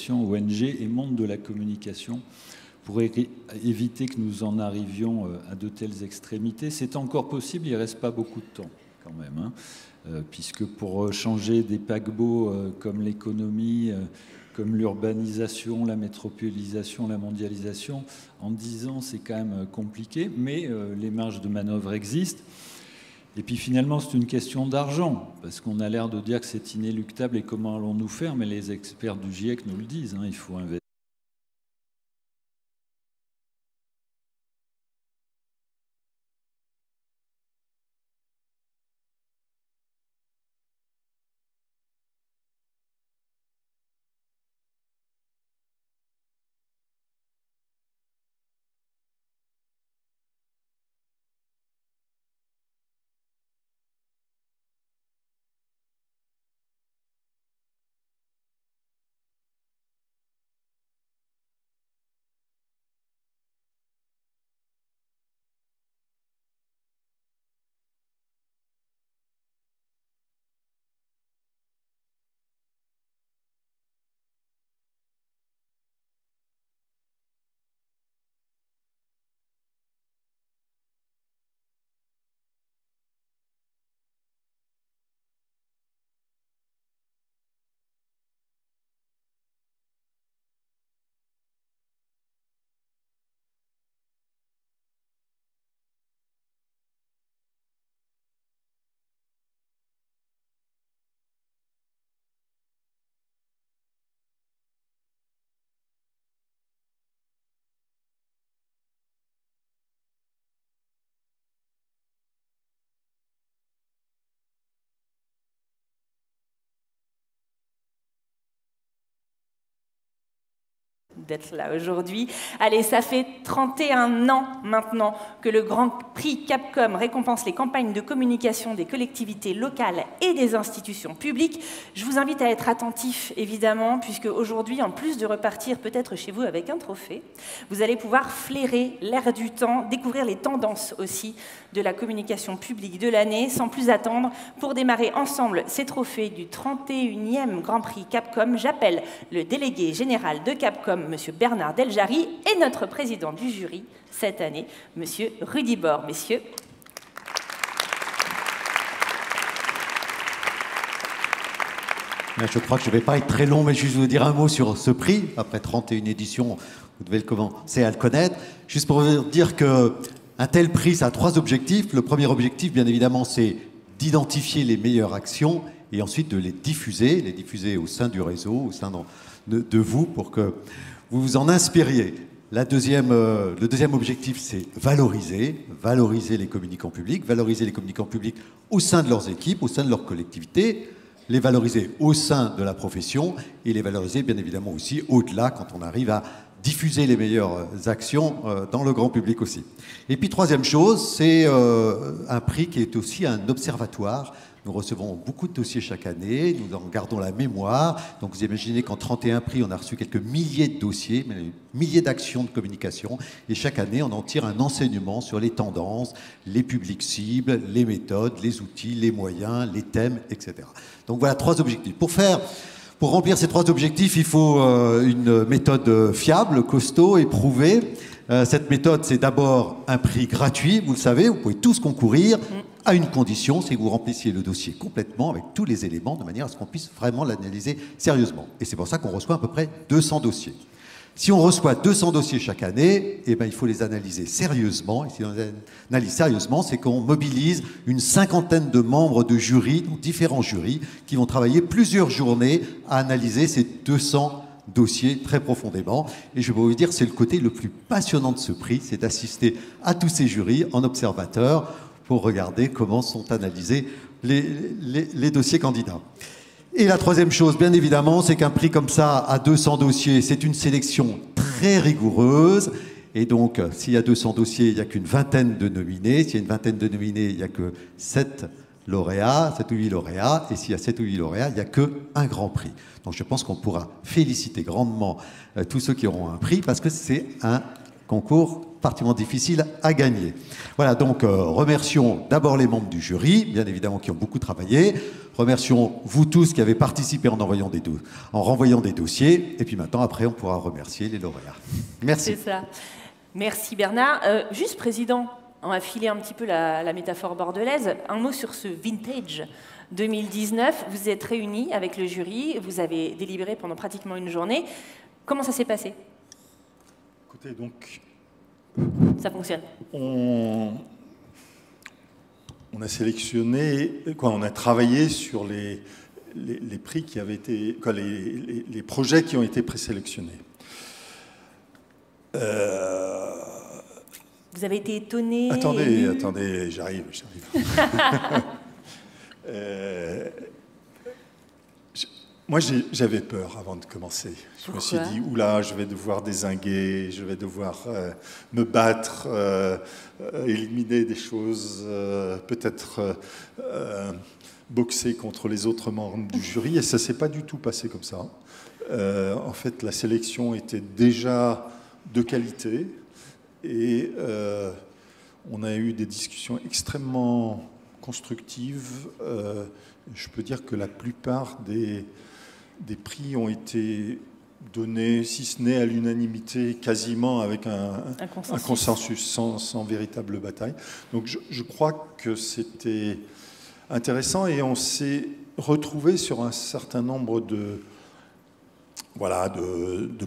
associations, ONG et monde de la communication pour éviter que nous en arrivions à de telles extrémités. C'est encore possible, il ne reste pas beaucoup de temps quand même, hein, puisque pour changer des paquebots comme l'économie, comme l'urbanisation, la métropolisation, la mondialisation, en 10 ans c'est quand même compliqué, mais les marges de manœuvre existent. Et puis finalement, c'est une question d'argent, parce qu'on a l'air de dire que c'est inéluctable et comment allons-nous faire, mais les experts du GIEC nous le disent, hein, il faut investir. D'être là aujourd'hui. Allez, ça fait 31 ans maintenant que le Grand Prix Capcom récompense les campagnes de communication des collectivités locales et des institutions publiques. Je vous invite à être attentifs, évidemment, puisque aujourd'hui, en plus de repartir peut-être chez vous avec un trophée, vous allez pouvoir flairer l'air du temps, découvrir les tendances aussi de la communication publique de l'année, sans plus attendre. Pour démarrer ensemble ces trophées du 31e Grand Prix Capcom, j'appelle le délégué général de Capcom, M. Bernard Deljari, et notre président du jury cette année, M. Rudy Bord. Messieurs. Je crois que je ne vais pas être très long, mais juste vous dire un mot sur ce prix. Après 31 éditions, vous devez commencer à le connaître. Juste pour vous dire qu'un tel prix, ça a 3 objectifs. Le premier objectif, bien évidemment, c'est d'identifier les meilleures actions et ensuite de les diffuser au sein du réseau, au sein de vous, pour que vous vous en inspiriez. Le deuxième objectif, c'est valoriser les communicants publics au sein de leurs équipes, au sein de leur collectivité, les valoriser au sein de la profession et les valoriser bien évidemment aussi au-delà quand on arrive à diffuser les meilleures actions dans le grand public aussi. Et puis troisième chose, c'est un prix qui est aussi un observatoire. Nous recevons beaucoup de dossiers chaque année, nous en gardons la mémoire. Donc vous imaginez qu'en 31 prix, on a reçu quelques milliers de dossiers, milliers d'actions de communication. Et chaque année, on en tire un enseignement sur les tendances, les publics cibles, les méthodes, les outils, les moyens, les thèmes, etc. Donc voilà 3 objectifs. Pour remplir ces 3 objectifs, il faut une méthode fiable, costaud, éprouvée. Cette méthode, c'est d'abord un prix gratuit, vous le savez, vous pouvez tous concourir, à une condition, c'est que vous remplissiez le dossier complètement avec tous les éléments, de manière à ce qu'on puisse vraiment l'analyser sérieusement. Et c'est pour ça qu'on reçoit à peu près 200 dossiers. Si on reçoit 200 dossiers chaque année, eh ben, il faut les analyser sérieusement. Et si on les analyse sérieusement, c'est qu'on mobilise une 50aine de membres de jury, donc différents jurys, qui vont travailler plusieurs journées à analyser ces 200 dossiers très profondément. Et je vais vous dire, c'est le côté le plus passionnant de ce prix, c'est d'assister à tous ces jurys en observateur pour regarder comment sont analysés les dossiers candidats. Et la troisième chose, bien évidemment, c'est qu'un prix comme ça, à 200 dossiers, c'est une sélection très rigoureuse. Et donc, s'il y a 200 dossiers, il n'y a qu'une vingtaine de nominés. S'il y a une vingtaine de nominés, il n'y a que 7 lauréats, 7 ou 8 lauréats. Et s'il y a 7 ou 8 lauréats, il n'y a qu'un grand prix. Donc je pense qu'on pourra féliciter grandement tous ceux qui auront un prix, parce que c'est un concours particulièrement difficile à gagner. Voilà, donc remercions d'abord les membres du jury, bien évidemment, qui ont beaucoup travaillé. Remercions vous tous qui avez participé en renvoyant des dossiers. Et puis maintenant, après, on pourra remercier les lauréats. Merci. C'est ça. Merci Bernard. Juste, Président, on va filer un petit peu la métaphore bordelaise. Un mot sur ce vintage 2019. Vous êtes réunis avec le jury, vous avez délibéré pendant pratiquement une journée. Comment ça s'est passé? Écoutez, donc... Ça fonctionne. On a sélectionné, on a travaillé sur les prix qui avaient été, les projets qui ont été présélectionnés. Vous avez été étonné? Attendez, j'arrive. Moi, j'avais peur avant de commencer. Je me suis dit, oula, je vais devoir dézinguer, je vais devoir me battre, éliminer des choses, peut-être boxer contre les autres membres du jury. Et ça ne s'est pas du tout passé comme ça. En fait, la sélection était déjà de qualité et on a eu des discussions extrêmement constructives. Je peux dire que la plupart des prix ont été donnés, si ce n'est à l'unanimité, quasiment avec un consensus sans véritable bataille. Donc je crois que c'était intéressant et on s'est retrouvé sur un certain nombre de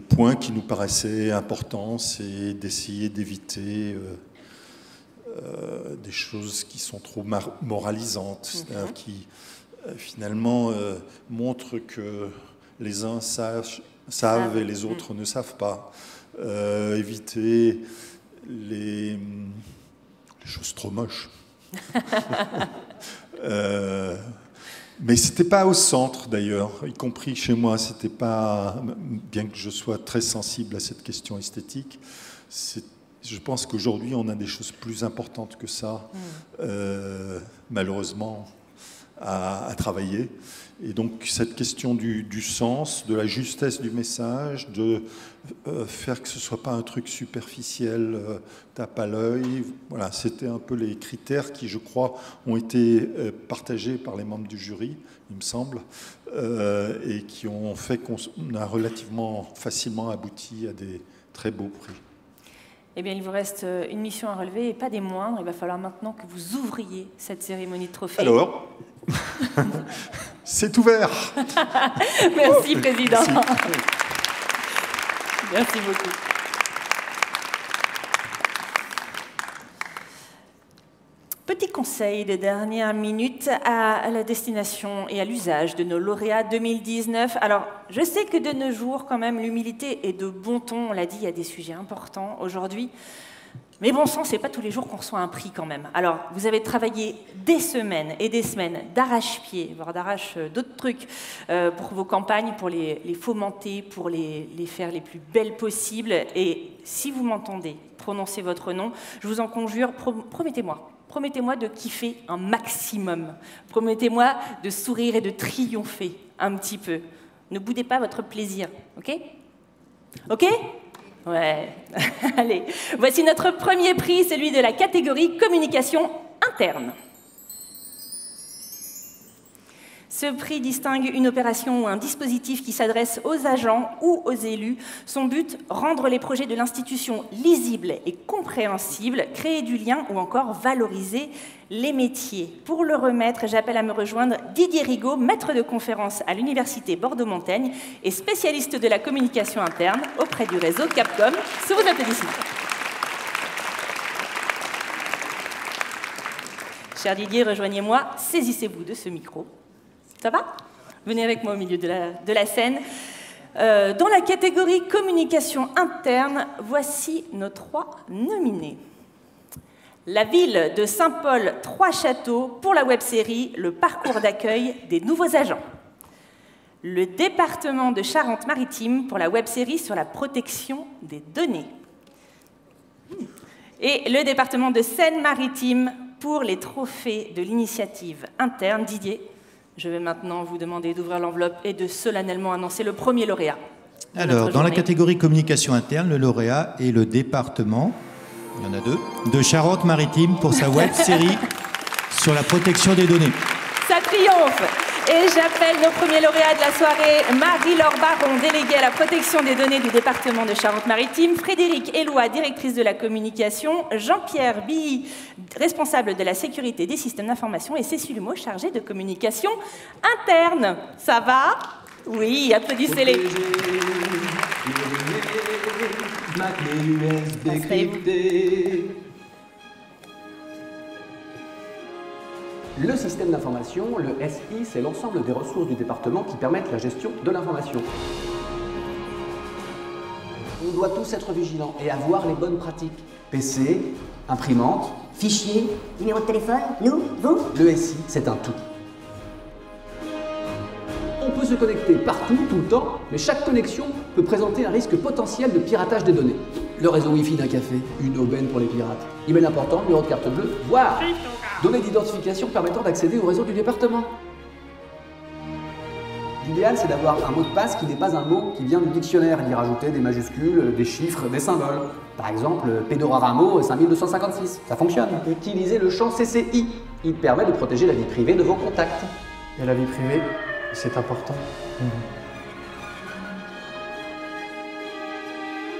points qui nous paraissaient importants, c'est d'essayer d'éviter des choses qui sont trop moralisantes, c'est-à-dire qui finalement montrent que les uns savent et les autres ne savent pas. Éviter les choses trop moches. Mais c'était pas au centre d'ailleurs, y compris chez moi. C'était pas, bien que je sois très sensible à cette question esthétique, je pense qu'aujourd'hui on a des choses plus importantes que ça, malheureusement, à travailler. Et donc cette question du sens, de la justesse du message, de faire que ce ne soit pas un truc superficiel, tape à l'œil, voilà, c'était un peu les critères qui, je crois, ont été partagés par les membres du jury, il me semble, et qui ont fait qu'on a relativement facilement abouti à des très beaux prix. Eh bien, il vous reste une mission à relever, et pas des moindres. Il va falloir maintenant que vous ouvriez cette cérémonie de trophées. Alors, c'est ouvert. Merci, Président. Merci beaucoup. Petit conseil de dernière minute à la destination et à l'usage de nos lauréats 2019. Alors, je sais que de nos jours, quand même, l'humilité est de bon ton. On l'a dit, il y a des sujets importants aujourd'hui. Mais bon sang, c'est pas tous les jours qu'on reçoit un prix quand même. Alors, vous avez travaillé des semaines et des semaines d'arrache-pied, voire d'arrache d'autres trucs, pour vos campagnes, pour les fomenter, pour les faire les plus belles possibles. Et si vous m'entendez prononcer votre nom, je vous en conjure, promettez-moi. Promettez-moi de kiffer un maximum. Promettez-moi de sourire et de triompher un petit peu. Ne boudez pas votre plaisir, ok? Ok? Ouais. Allez, voici notre premier prix, celui de la catégorie communication interne. Ce prix distingue une opération ou un dispositif qui s'adresse aux agents ou aux élus. Son but, rendre les projets de l'institution lisibles et compréhensibles, créer du lien ou encore valoriser les métiers. Pour le remettre, j'appelle à me rejoindre Didier Rigaud, maître de conférence à l'Université Bordeaux-Montaigne et spécialiste de la communication interne auprès du réseau Capcom. Sous vos applaudissements. Cher Didier, rejoignez-moi, saisissez-vous de ce micro. Ça va? Venez avec moi au milieu de la scène. Dans la catégorie communication interne, voici nos 3 nominés. La ville de Saint-Paul-Trois-Châteaux pour la web-série Le parcours d'accueil des nouveaux agents. Le département de Charente-Maritime pour la web-série sur la protection des données. Et le département de Seine-Maritime pour les trophées de l'initiative interne. Didier, je vais maintenant vous demander d'ouvrir l'enveloppe et de solennellement annoncer le premier lauréat. Alors, dans la catégorie communication interne, le lauréat est le département, il y en a 2, de Charente-Maritime pour sa web série sur la protection des données. Ça triomphe! Et j'appelle nos premiers lauréats de la soirée, Marie-Laure Baron, déléguée à la protection des données du département de Charente-Maritime, Frédéric Éloi, directrice de la communication, Jean-Pierre Billy, responsable de la sécurité des systèmes d'information, et Cécile Humeau, chargée de communication interne. Ça va? Oui, applaudissez-les. Le système d'information, le SI, c'est l'ensemble des ressources du département qui permettent la gestion de l'information. On doit tous être vigilants et avoir les bonnes pratiques. PC, imprimante, fichier, numéro de téléphone, nous, vous. Le SI, c'est un tout. On peut se connecter partout, tout le temps, mais chaque connexion peut présenter un risque potentiel de piratage des données. Le réseau Wi-Fi d'un café, une aubaine pour les pirates. Email important, numéro de carte bleue, voire données d'identification permettant d'accéder au réseau du département. L'idéal, c'est d'avoir un mot de passe qui n'est pas un mot qui vient du dictionnaire, d'y rajouter des majuscules, des chiffres, des symboles. Par exemple, Pedora Ramo 5256, ça fonctionne. Utilisez le champ CCI, il permet de protéger la vie privée de vos contacts. Et la vie privée, c'est important.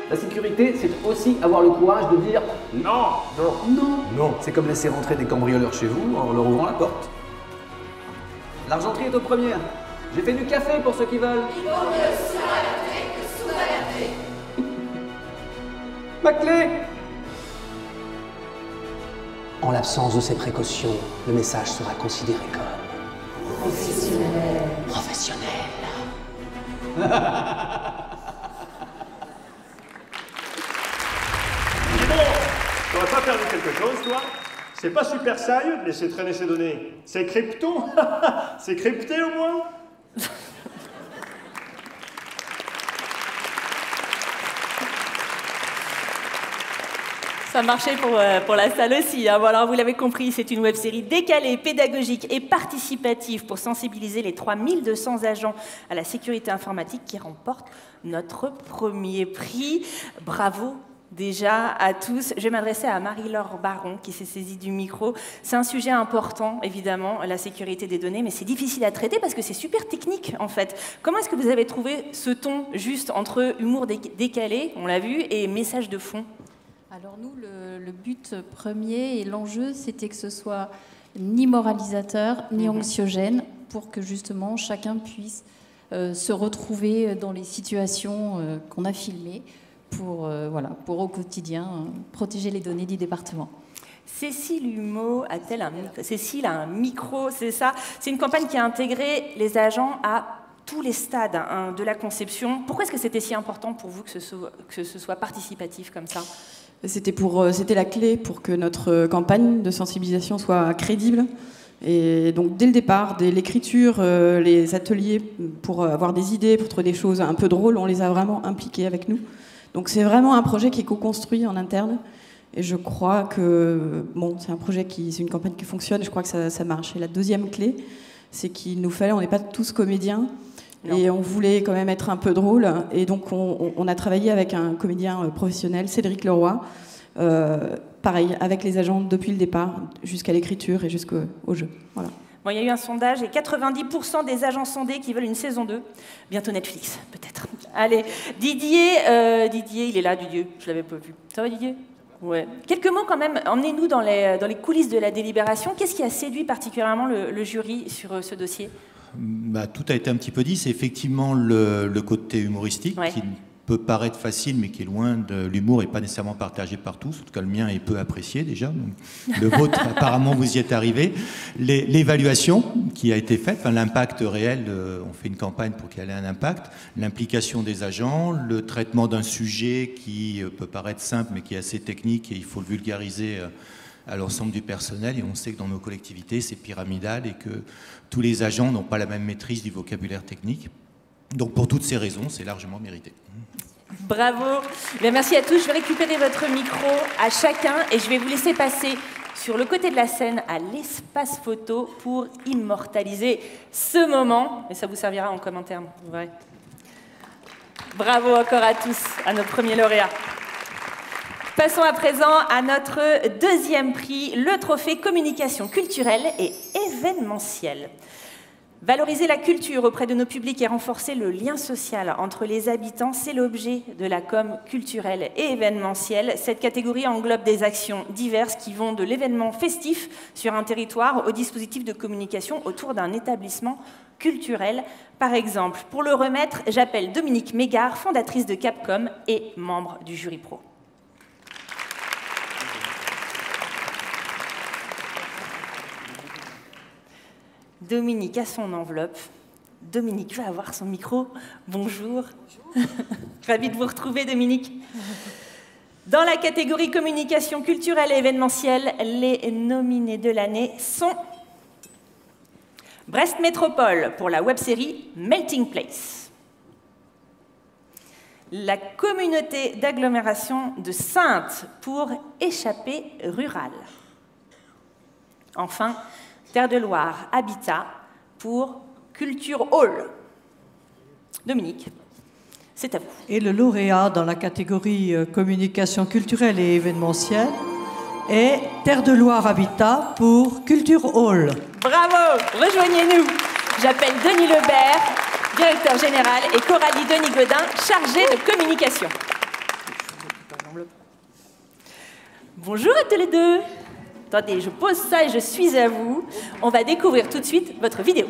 La sécurité, c'est aussi avoir le courage de dire non, non, non, non. C'est comme laisser rentrer des cambrioleurs chez vous en leur ouvrant la porte. L'argenterie est aux premières. J'ai fait du café pour ceux qui veulent. Il vaut mieux sous-alerter que sous-alerter. Ma clé. En l'absence de ces précautions, le message sera considéré comme Professionnel. professionnel. T'aurais pas perdu quelque chose, toi? C'est pas super sérieux de laisser traîner ces données. C'est crypto. C'est crypté au moins. Ça marchait pour la salle aussi. Hein. Bon, alors, vous l'avez compris, c'est une web-série décalée, pédagogique et participative pour sensibiliser les 3200 agents à la sécurité informatique qui remportent notre premier prix. Bravo déjà à tous. Je vais m'adresser à Marie-Laure Baron qui s'est saisie du micro. C'est un sujet important, évidemment, la sécurité des données, mais c'est difficile à traiter parce que c'est super technique, en fait. Comment est-ce que vous avez trouvé ce ton juste entre humour décalé, on l'a vu, et message de fond? Alors nous, le but premier et l'enjeu, c'était que ce soit ni moralisateur, ni anxiogène, pour que justement chacun puisse se retrouver dans les situations qu'on a filmées pour au quotidien protéger les données du département. Cécile Humeau a-t-elle un micro? Cécile a un micro, c'est ça? C'est une campagne qui a intégré les agents à tous les stades hein, de la conception. Pourquoi est-ce que c'était si important pour vous que ce soit participatif comme ça? C'était la clé pour que notre campagne de sensibilisation soit crédible. Et donc, dès le départ, dès l'écriture, les ateliers pour avoir des idées, pour trouver des choses un peu drôles, on les a vraiment impliqués avec nous. Donc, c'est vraiment un projet qui est co-construit en interne. Et je crois que, c'est un projet c'est une campagne qui fonctionne. Je crois que ça marche. Et la deuxième clé, c'est qu'il nous fallait, on n'est pas tous comédiens. Non. Et on voulait quand même être un peu drôle. Et donc, on a travaillé avec un comédien professionnel, Cédric Leroy, pareil, avec les agents depuis le départ, jusqu'à l'écriture et jusqu'au jeu. Voilà. Bon, il y a eu un sondage et 90% des agents sondés qui veulent une saison 2. Bientôt Netflix, peut-être. Allez, Didier, il est là, Didier, je ne l'avais pas vu. Ça va, Didier? Ouais. Quelques mots quand même, emmenez-nous dans les coulisses de la délibération. Qu'est-ce qui a séduit particulièrement le jury sur ce dossier? Tout a été un petit peu dit, c'est effectivement le côté humoristique ouais. Qui peut paraître facile, mais qui est loin de l'humour et pas nécessairement partagé par tous. En tout cas, le mien est peu apprécié déjà. Donc, le vôtre, apparemment, vous y êtes arrivé. L'évaluation qui a été faite, l'impact réel, on fait une campagne pour qu'elle ait un impact, l'implication des agents, le traitement d'un sujet qui peut paraître simple, mais qui est assez technique et il faut le vulgariser à l'ensemble du personnel. Et on sait que dans nos collectivités, c'est pyramidal et que tous les agents n'ont pas la même maîtrise du vocabulaire technique. Donc pour toutes ces raisons, c'est largement mérité. Bravo. Bien, merci à tous. Je vais récupérer votre micro à chacun et je vais vous laisser passer sur le côté de la scène à l'espace photo pour immortaliser ce moment. Et ça vous servira en commentaire, vrai. Bravo encore à tous, à nos premiers lauréats. Passons à présent à notre deuxième prix, le trophée communication culturelle et événementielle. Valoriser la culture auprès de nos publics et renforcer le lien social entre les habitants, c'est l'objet de la com culturelle et événementielle. Cette catégorie englobe des actions diverses qui vont de l'événement festif sur un territoire au dispositif de communication autour d'un établissement culturel. Par exemple, pour le remettre, j'appelle Dominique Mégard, fondatrice de Capcom et membre du jury pro. Dominique a son enveloppe. Dominique va avoir son micro. Bonjour. Ravie de vous retrouver, Dominique. Dans la catégorie communication culturelle et événementielle, les nominés de l'année sont Brest Métropole pour la web-série Melting Place, la communauté d'agglomération de Saintes pour Échappée rurale. Enfin, Terre de Loire Habitat pour Culture Hall. Dominique, c'est à vous. Et le lauréat dans la catégorie communication culturelle et événementielle est Terre de Loire Habitat pour Culture Hall. Bravo, rejoignez-nous. J'appelle Denis Lebert, directeur général, et Coralie Denis Godin, chargée de communication. Bonjour à tous les deux. Attendez, je pose ça et je suis à vous. On va découvrir tout de suite votre vidéo.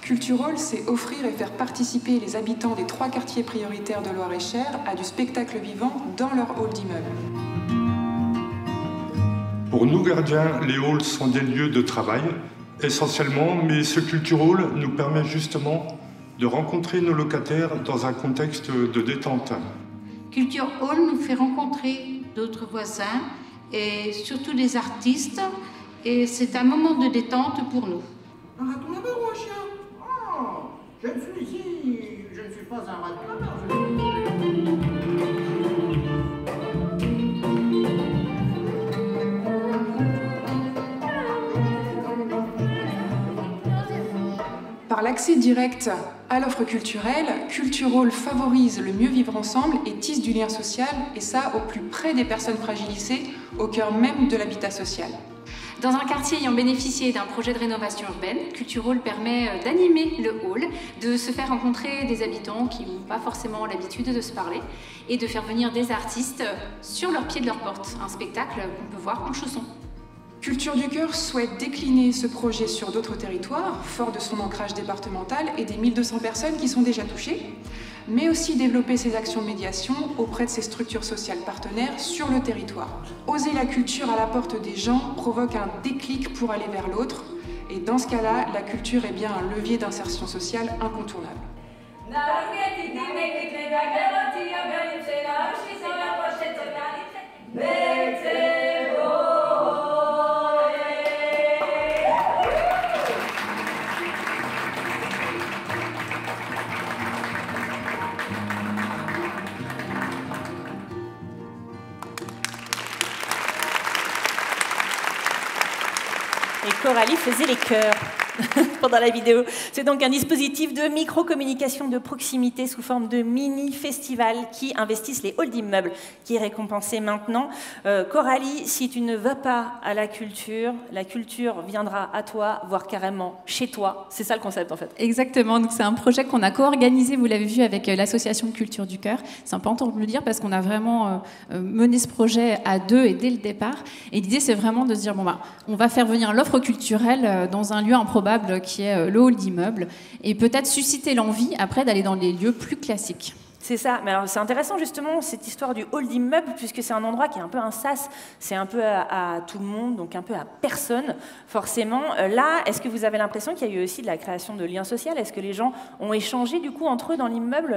Culture Hall, c'est offrir et faire participer les habitants des 3 quartiers prioritaires de Loir-et-Cher à du spectacle vivant dans leur hall d'immeuble. Pour nous gardiens, les halls sont des lieux de travail, essentiellement, mais ce Culture Hall nous permet justement de rencontrer nos locataires dans un contexte de détente. Culture Hall nous fait rencontrer d'autres voisins et surtout des artistes, et c'est un moment de détente pour nous. Un raton laveur ou un chien? Oh, je ne suis pas un raton laveur. Par l'accès direct à l'offre culturelle, Culture Hall favorise le mieux vivre ensemble et tisse du lien social, et ça au plus près des personnes fragilisées, au cœur même de l'habitat social. Dans un quartier ayant bénéficié d'un projet de rénovation urbaine, Culture Hall permet d'animer le hall, de se faire rencontrer des habitants qui n'ont pas forcément l'habitude de se parler et de faire venir des artistes sur leur pied de leur porte, un spectacle qu'on peut voir en chaussons. Culture du Cœur souhaite décliner ce projet sur d'autres territoires, fort de son ancrage départemental et des 1200 personnes qui sont déjà touchées, mais aussi développer ses actions de médiation auprès de ses structures sociales partenaires sur le territoire. Oser la culture à la porte des gens provoque un déclic pour aller vers l'autre, et dans ce cas-là, la culture est bien un levier d'insertion sociale incontournable. Et Coralie faisait les chœurs pendant la vidéo. C'est donc un dispositif de micro-communication de proximité sous forme de mini-festivals qui investissent les halls d'immeubles, qui est récompensé maintenant. Coralie, si tu ne vas pas à la culture viendra à toi, voire carrément chez toi. C'est ça le concept en fait. Exactement, donc c'est un projet qu'on a co-organisé, vous l'avez vu, avec l'association Culture du Cœur. C'est important de le dire parce qu'on a vraiment mené ce projet à deux et dès le départ. Et l'idée, c'est vraiment de se dire, bon, bah, on va faire venir l'offre culturelle dans un lieu improbable qui est le hall d'immeuble et peut-être susciter l'envie après d'aller dans les lieux plus classiques. C'est ça, mais alors c'est intéressant justement cette histoire du hall d'immeuble puisque c'est un endroit qui est un peu un sas, c'est un peu à tout le monde, donc un peu à personne forcément. Là, est-ce que vous avez l'impression qu'il y a eu aussi de la création de liens sociaux? Est-ce que les gens ont échangé du coup entre eux dans l'immeuble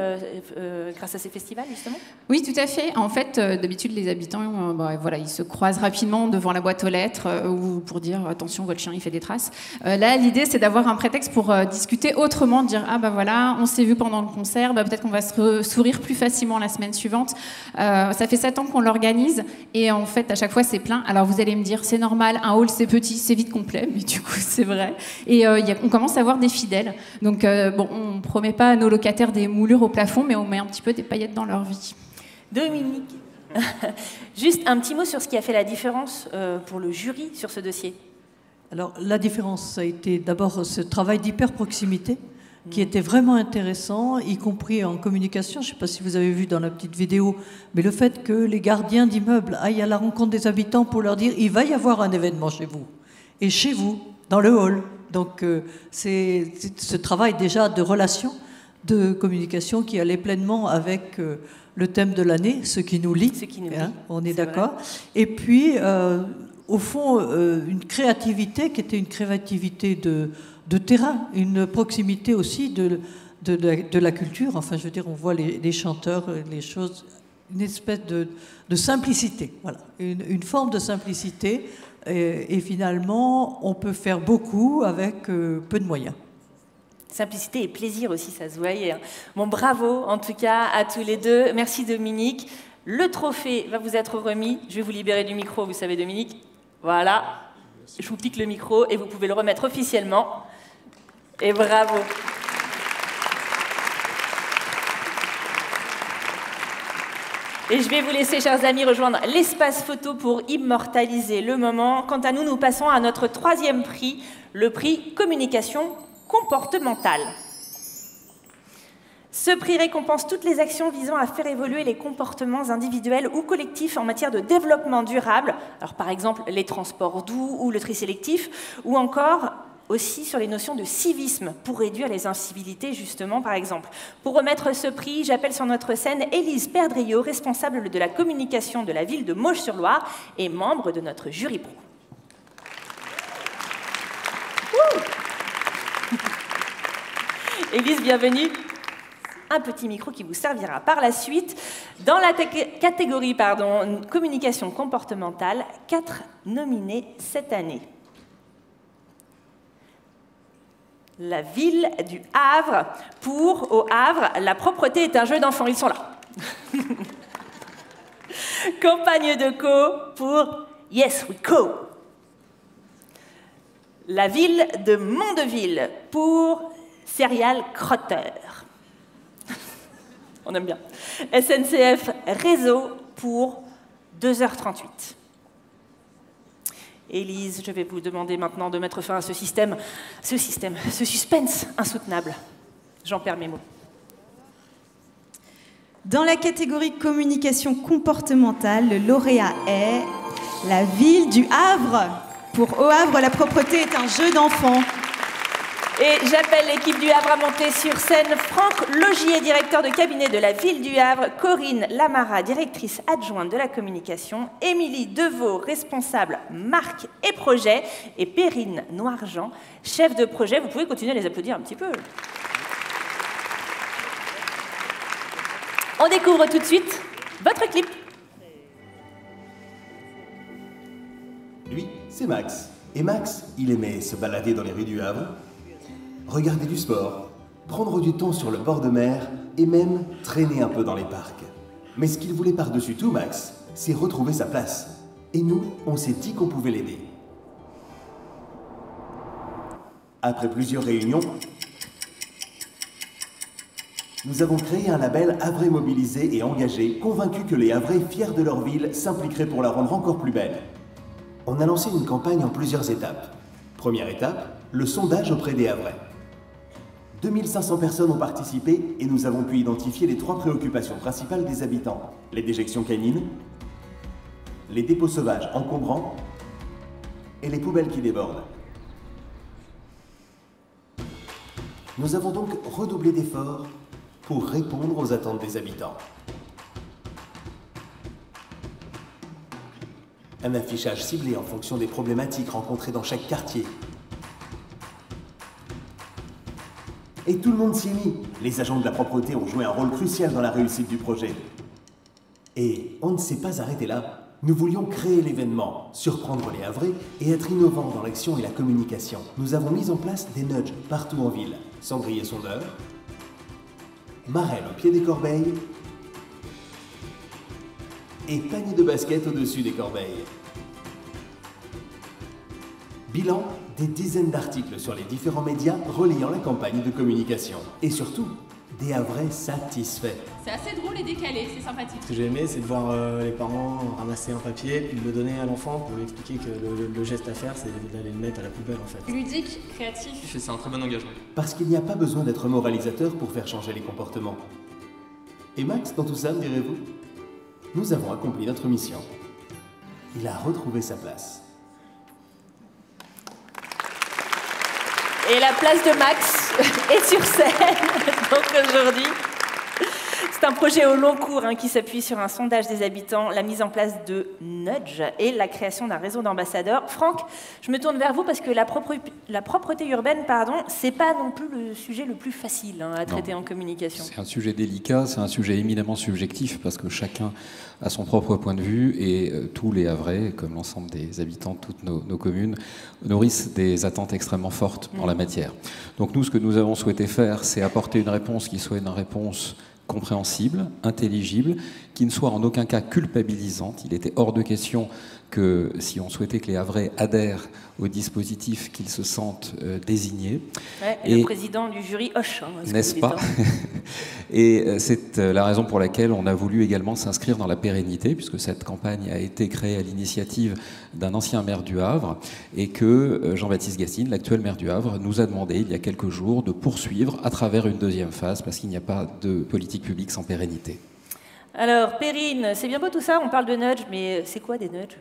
grâce à ces festivals justement? Oui, tout à fait. En fait, d'habitude les habitants, voilà, ils se croisent rapidement devant la boîte aux lettres ou pour dire attention, votre chien il fait des traces. Là, l'idée c'est d'avoir un prétexte pour discuter autrement, dire ah bah voilà, on s'est vu pendant le concert, bah, peut-être qu'on va se sourire plus facilement la semaine suivante. Ça fait 7 ans qu'on l'organise et en fait, à chaque fois, c'est plein. Alors vous allez me dire, c'est normal, un hall, c'est petit, c'est vite complet, mais du coup, c'est vrai. Et on commence à avoir des fidèles. Donc, bon, on ne promet pas à nos locataires des moulures au plafond, mais on met un petit peu des paillettes dans leur vie. Dominique, juste un petit mot sur ce qui a fait la différence pour le jury sur ce dossier. Alors, la différence, ça a été d'abord ce travail d'hyper-proximité qui était vraiment intéressant, y compris en communication. Je ne sais pas si vous avez vu dans la petite vidéo, mais le fait que les gardiens d'immeubles aillent à la rencontre des habitants pour leur dire « il va y avoir un événement chez vous ». Et chez vous, dans le hall. Donc, c'est ce travail déjà de relation, de communication qui allait pleinement avec le thème de l'année, ce qui nous lie, on est d'accord. Et puis, au fond, une créativité qui était une créativité de terrain, une proximité aussi de la culture. Enfin, je veux dire, on voit les chanteurs, les choses, une espèce de simplicité, voilà, une forme de simplicité. Et finalement, on peut faire beaucoup avec peu de moyens. Simplicité et plaisir aussi, ça se voyait. Bon, bravo en tout cas à tous les deux. Merci Dominique. Le trophée va vous être remis. Je vais vous libérer du micro, vous savez Dominique. Voilà. Je vous pique le micro et vous pouvez le remettre officiellement. Et bravo. Et je vais vous laisser, chers amis, rejoindre l'espace photo pour immortaliser le moment. Quant à nous, nous passons à notre 3e prix, le prix communication comportementale. Ce prix récompense toutes les actions visant à faire évoluer les comportements individuels ou collectifs en matière de développement durable. Alors, par exemple, les transports doux ou le tri sélectif, ou encore aussi sur les notions de civisme pour réduire les incivilités, justement, par exemple. Pour remettre ce prix, j'appelle sur notre scène Élise Perdriau, responsable de la communication de la ville de Mauches-sur-Loire et membre de notre jury pro. Élise, bienvenue. Un petit micro qui vous servira par la suite. Dans la catégorie communication comportementale, 4 nominés cette année. La ville du Havre. Pour, au Havre, la propreté est un jeu d'enfant. Ils sont là. Campagne de Co pour Yes We Co. La ville de Mondeville pour Serial Crotteur. On aime bien. SNCF Réseau pour 2h38. Élise, je vais vous demander maintenant de mettre fin à ce suspense insoutenable. J'en perds mes mots. Dans la catégorie communication comportementale, le lauréat est la ville du Havre. Pour Au Havre, la propreté est un jeu d'enfant. Et j'appelle l'équipe du Havre à monter sur scène. Franck Logier, directeur de cabinet de la ville du Havre. Corinne Lamara, directrice adjointe de la communication. Émilie Deveau, responsable marque et projet. Et Perrine Noirjean, chef de projet. Vous pouvez continuer à les applaudir un petit peu. On découvre tout de suite votre clip. Lui, c'est Max. Et Max, il aimait se balader dans les rues du Havre, regarder du sport, prendre du temps sur le bord de mer et même traîner un peu dans les parcs. Mais ce qu'il voulait par-dessus tout, Max, c'est retrouver sa place. Et nous, on s'est dit qu'on pouvait l'aider. Après plusieurs réunions, nous avons créé un label Havrais mobilisé et engagé, convaincus que les Havrais fiers de leur ville s'impliqueraient pour la rendre encore plus belle. On a lancé une campagne en plusieurs étapes. Première étape, le sondage auprès des Havrais. 2500 personnes ont participé et nous avons pu identifier les 3 préoccupations principales des habitants. Les déjections canines, les dépôts sauvages encombrants et les poubelles qui débordent. Nous avons donc redoublé d'efforts pour répondre aux attentes des habitants. Un affichage ciblé en fonction des problématiques rencontrées dans chaque quartier. Et tout le monde s'y est mis. Les agents de la propreté ont joué un rôle crucial dans la réussite du projet. Et on ne s'est pas arrêté là. Nous voulions créer l'événement, surprendre les Havrais et être innovants dans l'action et la communication. Nous avons mis en place des nudges partout en ville. Cendrier sondeur, marelle au pied des corbeilles et panier de basket au-dessus des corbeilles. Bilan, des dizaines d'articles sur les différents médias relayant la campagne de communication. Et surtout, des Havrais satisfaits. C'est assez drôle et décalé, c'est sympathique. Ce que j'ai aimé, c'est de voir les parents ramasser un papier, puis de le donner à l'enfant pour lui expliquer que le geste à faire, c'est d'aller le mettre à la poubelle en fait. Ludique, créatif. C'est un très bon engagement. Parce qu'il n'y a pas besoin d'être moralisateur pour faire changer les comportements. Et Max, dans tout ça, me direz-vous? Nous avons accompli notre mission. Il a retrouvé sa place. Et la place de Max est sur scène, donc aujourd'hui. C'est un projet au long cours qui s'appuie sur un sondage des habitants, la mise en place de Nudge et la création d'un réseau d'ambassadeurs. Franck, je me tourne vers vous parce que la propreté urbaine, c'est pas non plus le sujet le plus facile à traiter en communication. C'est un sujet délicat, c'est un sujet éminemment subjectif parce que chacun a son propre point de vue et tous les Havrais, comme l'ensemble des habitants de toutes nos communes, nourrissent des attentes extrêmement fortes en la matière. Donc nous, ce que nous avons souhaité faire, c'est apporter une réponse qui soit une réponse compréhensible, intelligible, qui ne soit en aucun cas culpabilisante. Il était hors de question que, si on souhaitait que les Havrais adhèrent au dispositif, qu'ils se sentent désignés. Ouais, et le président du jury hoche. N'est-ce pas? Et c'est la raison pour laquelle on a voulu également s'inscrire dans la pérennité, puisque cette campagne a été créée à l'initiative d'un ancien maire du Havre, et que Jean-Baptiste Gastine, l'actuel maire du Havre, nous a demandé il y a quelques jours de poursuivre à travers une deuxième phase, parce qu'il n'y a pas de politique publique sans pérennité. Alors, Perrine, c'est bien beau tout ça, on parle de nudge, mais c'est quoi des nudges?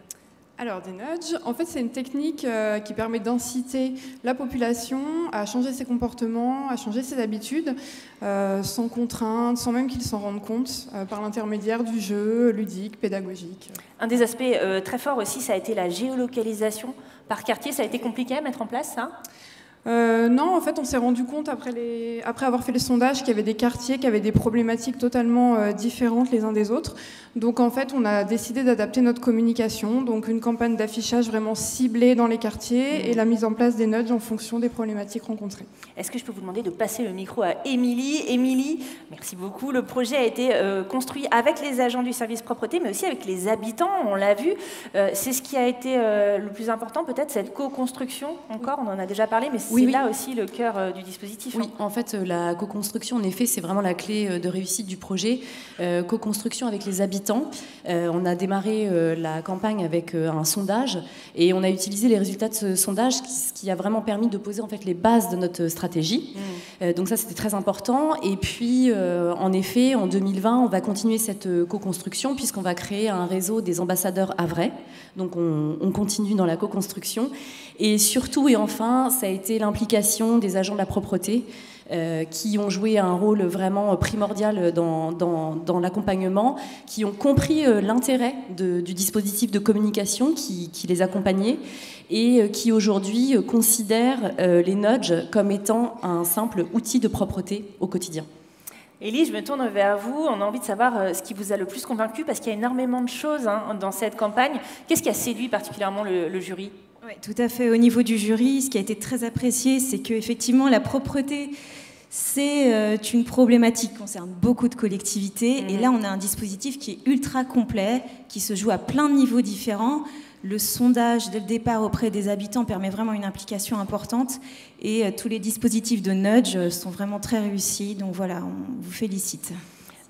Alors, des nudges, en fait, c'est une technique qui permet d'inciter la population à changer ses comportements, à changer ses habitudes, sans contrainte, sans même qu'ils s'en rendent compte, par l'intermédiaire du jeu ludique, pédagogique. Un des aspects très forts aussi, ça a été la géolocalisation par quartier. Ça a été compliqué à mettre en place, ça? Non, en fait, on s'est rendu compte après avoir fait les sondages qu'il y avait des quartiers qui avaient des problématiques totalement différentes les uns des autres. Donc, en fait, on a décidé d'adapter notre communication. Donc, une campagne d'affichage vraiment ciblée dans les quartiers et la mise en place des nudges en fonction des problématiques rencontrées. Est-ce que je peux vous demander de passer le micro à Émilie? Émilie, merci beaucoup. Le projet a été construit avec les agents du service propreté, mais aussi avec les habitants, on l'a vu. C'est ce qui a été le plus important, peut-être, cette co-construction encore, on en a déjà parlé, mais c'est là aussi le cœur du dispositif. Oui, en fait, la co-construction, en effet, c'est vraiment la clé de réussite du projet. Co-construction avec les habitants. On a démarré la campagne avec un sondage et on a utilisé les résultats de ce sondage, ce qui a vraiment permis de poser en fait les bases de notre stratégie. Donc ça, c'était très important. Et puis, en effet, en 2020, on va continuer cette co-construction puisqu'on va créer un réseau des ambassadeurs havrais. Donc on continue dans la co-construction. Et surtout et enfin, ça a été l'implication des agents de la propreté qui ont joué un rôle vraiment primordial dans l'accompagnement, qui ont compris l'intérêt du dispositif de communication qui les accompagnait et qui aujourd'hui considèrent les nudges comme étant un simple outil de propreté au quotidien. Élie, je me tourne vers vous. On a envie de savoir ce qui vous a le plus convaincu, parce qu'il y a énormément de choses dans cette campagne. Qu'est-ce qui a séduit particulièrement le jury ? Oui, tout à fait. Au niveau du jury, ce qui a été très apprécié, c'est qu'effectivement, la propreté, c'est une problématique qui concerne beaucoup de collectivités. Et là, on a un dispositif qui est ultra complet, qui se joue à plein de niveaux différents. Le sondage, dès le départ, auprès des habitants, permet vraiment une implication importante. Et tous les dispositifs de nudge sont vraiment très réussis. Donc voilà, on vous félicite.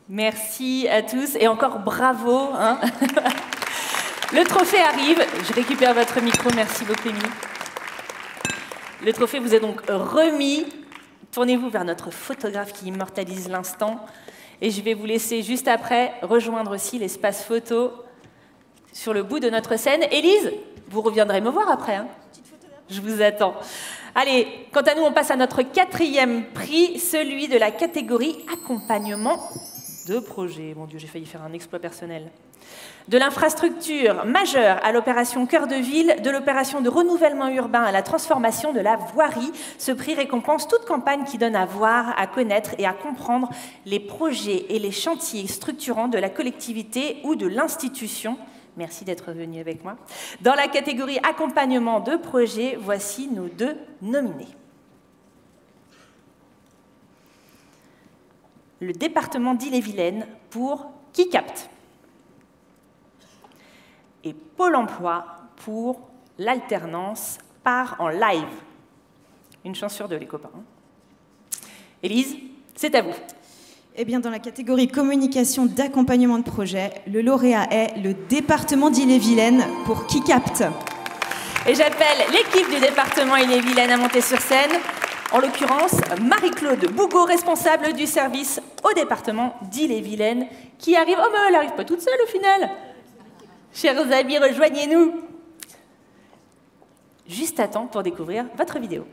Merci à tous. Et encore bravo. Le trophée arrive. Je récupère votre micro. Merci beaucoup, Émilie. Le trophée vous est donc remis. Tournez-vous vers notre photographe qui immortalise l'instant. Et je vais vous laisser juste après rejoindre aussi l'espace photo sur le bout de notre scène. Élise, vous reviendrez me voir après. Je vous attends. Allez, quant à nous, on passe à notre 4e prix, celui de la catégorie accompagnement de projet. Mon Dieu, j'ai failli faire un exploit personnel. De l'infrastructure majeure à l'opération Cœur de Ville, de l'opération de renouvellement urbain à la transformation de la voirie, ce prix récompense toute campagne qui donne à voir, à connaître et à comprendre les projets et les chantiers structurants de la collectivité ou de l'institution. Merci d'être venu avec moi. Dans la catégorie accompagnement de projet, voici nos 2 nominés. le département d'Ille-et-Vilaine pour Qui capte et Pôle emploi pour l'alternance part en live. Une chance sur deux, les copains. Élise, c'est à vous. Eh bien, dans la catégorie communication d'accompagnement de projet, le lauréat est le département d'Ille-et-Vilaine pour Qui capte. Et j'appelle l'équipe du département Ille-et-Vilaine à monter sur scène. En l'occurrence, Marie-Claude Bougot, responsable du service au département d'Ille-et-Vilaine, qui arrive... Oh, mais elle n'arrive pas toute seule au final. Chers amis, rejoignez-nous. Juste à temps pour découvrir votre vidéo.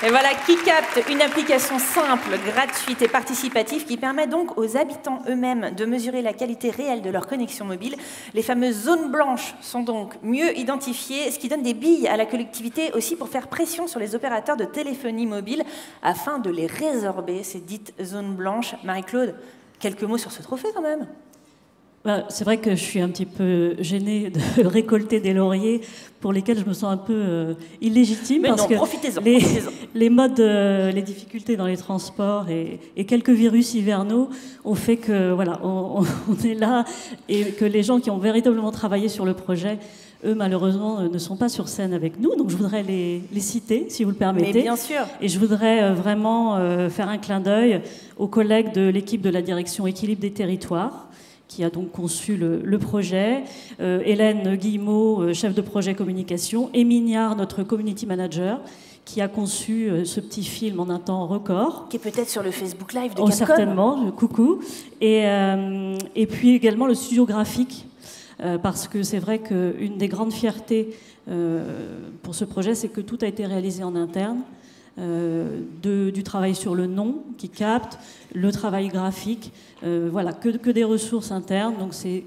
Et voilà, Qui capte, une application simple, gratuite et participative qui permet donc aux habitants eux-mêmes de mesurer la qualité réelle de leur connexion mobile. Les fameuses zones blanches sont donc mieux identifiées, ce qui donne des billes à la collectivité aussi pour faire pression sur les opérateurs de téléphonie mobile afin de les résorber, ces dites zones blanches. Marie-Claude, quelques mots sur ce trophée quand même. C'est vrai que je suis un petit peu gênée de récolter des lauriers pour lesquels je me sens un peu illégitime. Mais parce non, que profitez-en. Les modes, les difficultés dans les transports et quelques virus hivernaux ont fait que voilà, on est là et que les gens qui ont véritablement travaillé sur le projet, eux, malheureusement, ne sont pas sur scène avec nous. Donc, je voudrais les citer, si vous le permettez. Mais bien sûr. Et je voudrais vraiment faire un clin d'œil aux collègues de l'équipe de la direction Équilibre des territoires, qui a donc conçu le projet, Hélène Guillemot, chef de projet communication, et Mignard, notre community manager, qui a conçu ce petit film en un temps record. Qui est peut-être sur le Facebook Live de Capcom. Certainement, coucou. Et puis également le studio graphique, parce que c'est vrai qu'une des grandes fiertés pour ce projet, c'est que tout a été réalisé en interne. Du travail sur le nom qui capte, le travail graphique, voilà, que des ressources internes. Donc c'est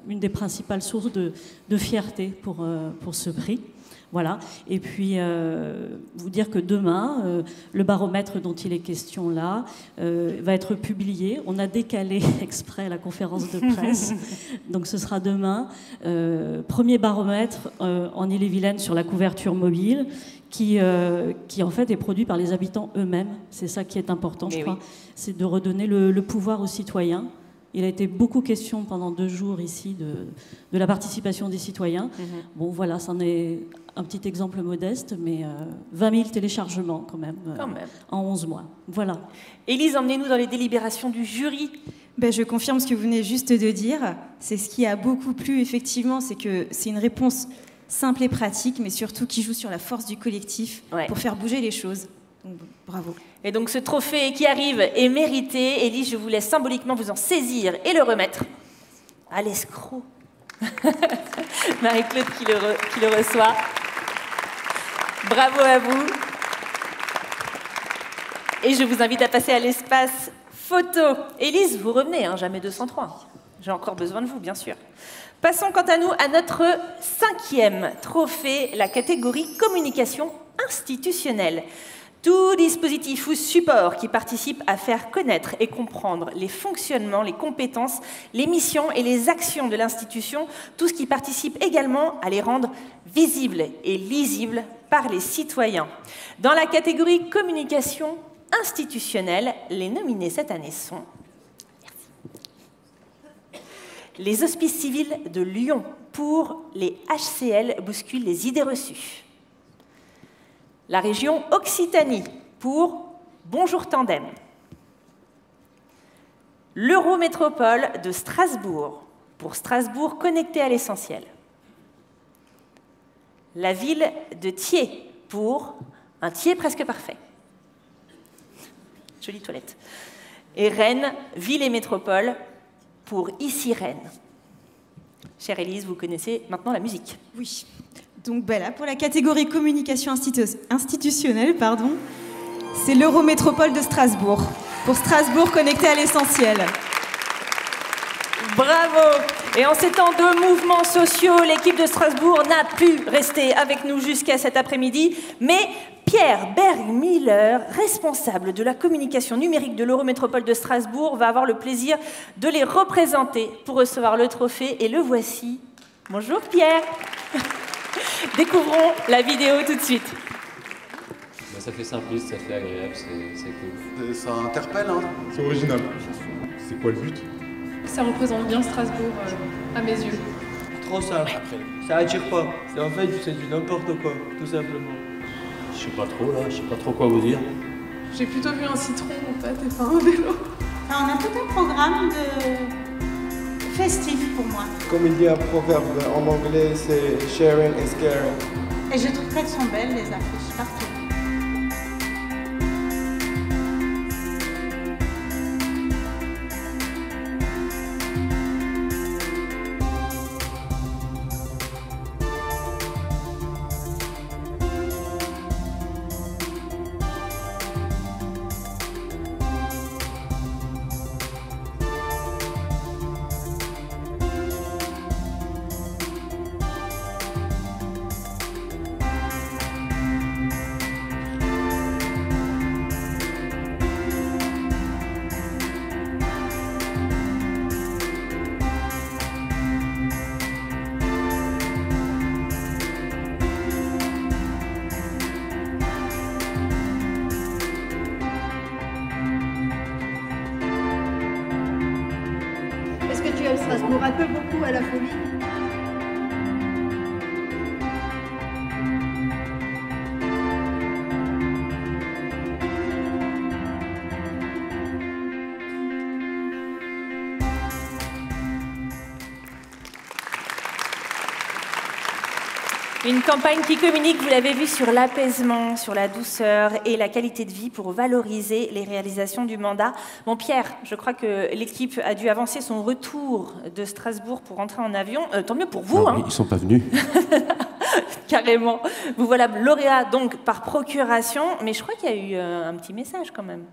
une des principales sources de fierté pour ce prix. Voilà. Et puis, vous dire que demain, le baromètre dont il est question là va être publié. On a décalé exprès la conférence de presse. Donc, ce sera demain. Premier baromètre en Ille-et-Vilaine sur la couverture mobile qui en fait est produit par les habitants eux-mêmes. C'est ça qui est important, je crois. C'est de redonner le pouvoir aux citoyens. Il a été beaucoup question pendant 2 jours ici de la participation des citoyens. Bon, voilà, c'en est un petit exemple modeste, mais 20 000 téléchargements quand même, en 11 mois. Voilà. Élise, emmenez-nous dans les délibérations du jury Ben, je confirme ce que vous venez juste de dire. C'est ce qui a beaucoup plu, effectivement, c'est que c'est une réponse simple et pratique, mais surtout qui joue sur la force du collectif pour faire bouger les choses. Donc, bravo. Et donc ce trophée qui arrive est mérité. Élise, je vous laisse symboliquement vous en saisir et le remettre à l'escroc. Marie-Claude qui le reçoit. Bravo à vous. Et je vous invite à passer à l'espace photo. Élise, vous revenez, hein, jamais 203. J'ai encore besoin de vous, bien sûr. Passons quant à nous à notre 5e trophée, la catégorie communication institutionnelle. Tout dispositif ou support qui participe à faire connaître et comprendre les fonctionnements, les compétences, les missions et les actions de l'institution, tout ce qui participe également à les rendre visibles et lisibles par les citoyens. Dans la catégorie communication institutionnelle, les nominés cette année sont les Hospices civils de Lyon pour les HCL bousculent les idées reçues. La région Occitanie pour Bonjour Tandem. L'Eurométropole de Strasbourg pour Strasbourg connecté à l'essentiel. La ville de Thiers pour un Thiers presque parfait. Jolie toilette. Et Rennes, ville et métropole pour Ici Rennes. Chère Élise, vous connaissez maintenant la musique. Oui. Donc ben là, pour la catégorie communication institutionnelle, c'est l'Eurométropole de Strasbourg. Pour Strasbourg connecté à l'essentiel. Bravo! Et en ces temps de mouvements sociaux, l'équipe de Strasbourg n'a pu rester avec nous jusqu'à cet après-midi, mais Pierre Berg-Miller, responsable de la communication numérique de l'Eurométropole de Strasbourg, va avoir le plaisir de les représenter pour recevoir le trophée. Et le voici. Bonjour Pierre. Découvrons la vidéo tout de suite. Ça fait simpliste, ça fait agréable, c'est cool. Ça interpelle, hein. C'est original. C'est quoi le but? Ça représente bien Strasbourg à mes yeux. Trop simple. Ça attire pas. En fait, c'est du n'importe quoi, tout simplement. Je sais pas trop là, je sais pas trop quoi vous dire. J'ai plutôt vu un citron en fait et pas un vélo. On a tout un programme festif pour moi. Comme il dit un proverbe en anglais, c'est sharing is caring. Et je trouve qu'elles sont belles, les affiches, partout. Strasbourg rappelle beaucoup à la folie. Une campagne qui communique, vous l'avez vu, sur l'apaisement, sur la douceur et la qualité de vie pour valoriser les réalisations du mandat. Bon, Pierre, je crois que l'équipe a dû avancer son retour de Strasbourg pour rentrer en avion. Tant mieux pour vous. Non, hein. ils ne sont pas venus. Carrément. Vous voilà lauréat donc par procuration, mais je crois qu'il y a eu un petit message quand même.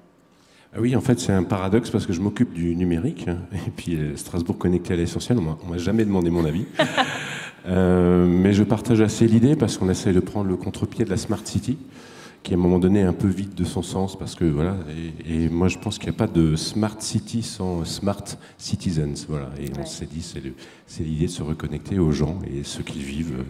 Oui, en fait, c'est un paradoxe parce que je m'occupe du numérique et puis Strasbourg connecté à l'essentiel, on m'a jamais demandé mon avis. Mais je partage assez l'idée parce qu'on essaie de prendre le contre-pied de la Smart City, qui à un moment donné est un peu vide de son sens parce que voilà. Et moi, je pense qu'il n'y a pas de Smart City sans Smart Citizens, voilà. Et on s'est dit, c'est l'idée de se reconnecter aux gens et ceux qui vivent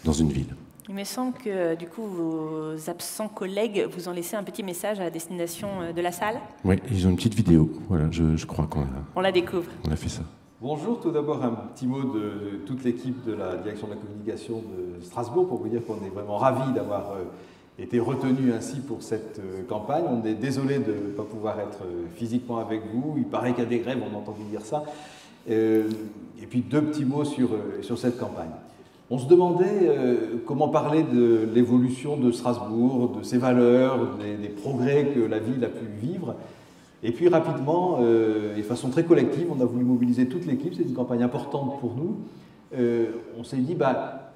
dans une ville. Il me semble que du coup, vos absents collègues vous ont laissé un petit message à destination de la salle. Oui, ils ont une petite vidéo. Voilà, je crois qu'on a. On la découvre. On a fait ça. Bonjour, tout d'abord un petit mot de toute l'équipe de la direction de la communication de Strasbourg pour vous dire qu'on est vraiment ravis d'avoir été retenus ainsi pour cette campagne. On est désolé de ne pas pouvoir être physiquement avec vous. Il paraît qu'il y a des grèves, on a entendu dire ça. Et puis 2 petits mots sur cette campagne. On se demandait comment parler de l'évolution de Strasbourg, de ses valeurs, des progrès que la ville a pu vivre. Et puis rapidement, et de façon très collective, on a voulu mobiliser toute l'équipe. C'est une campagne importante pour nous. On s'est dit,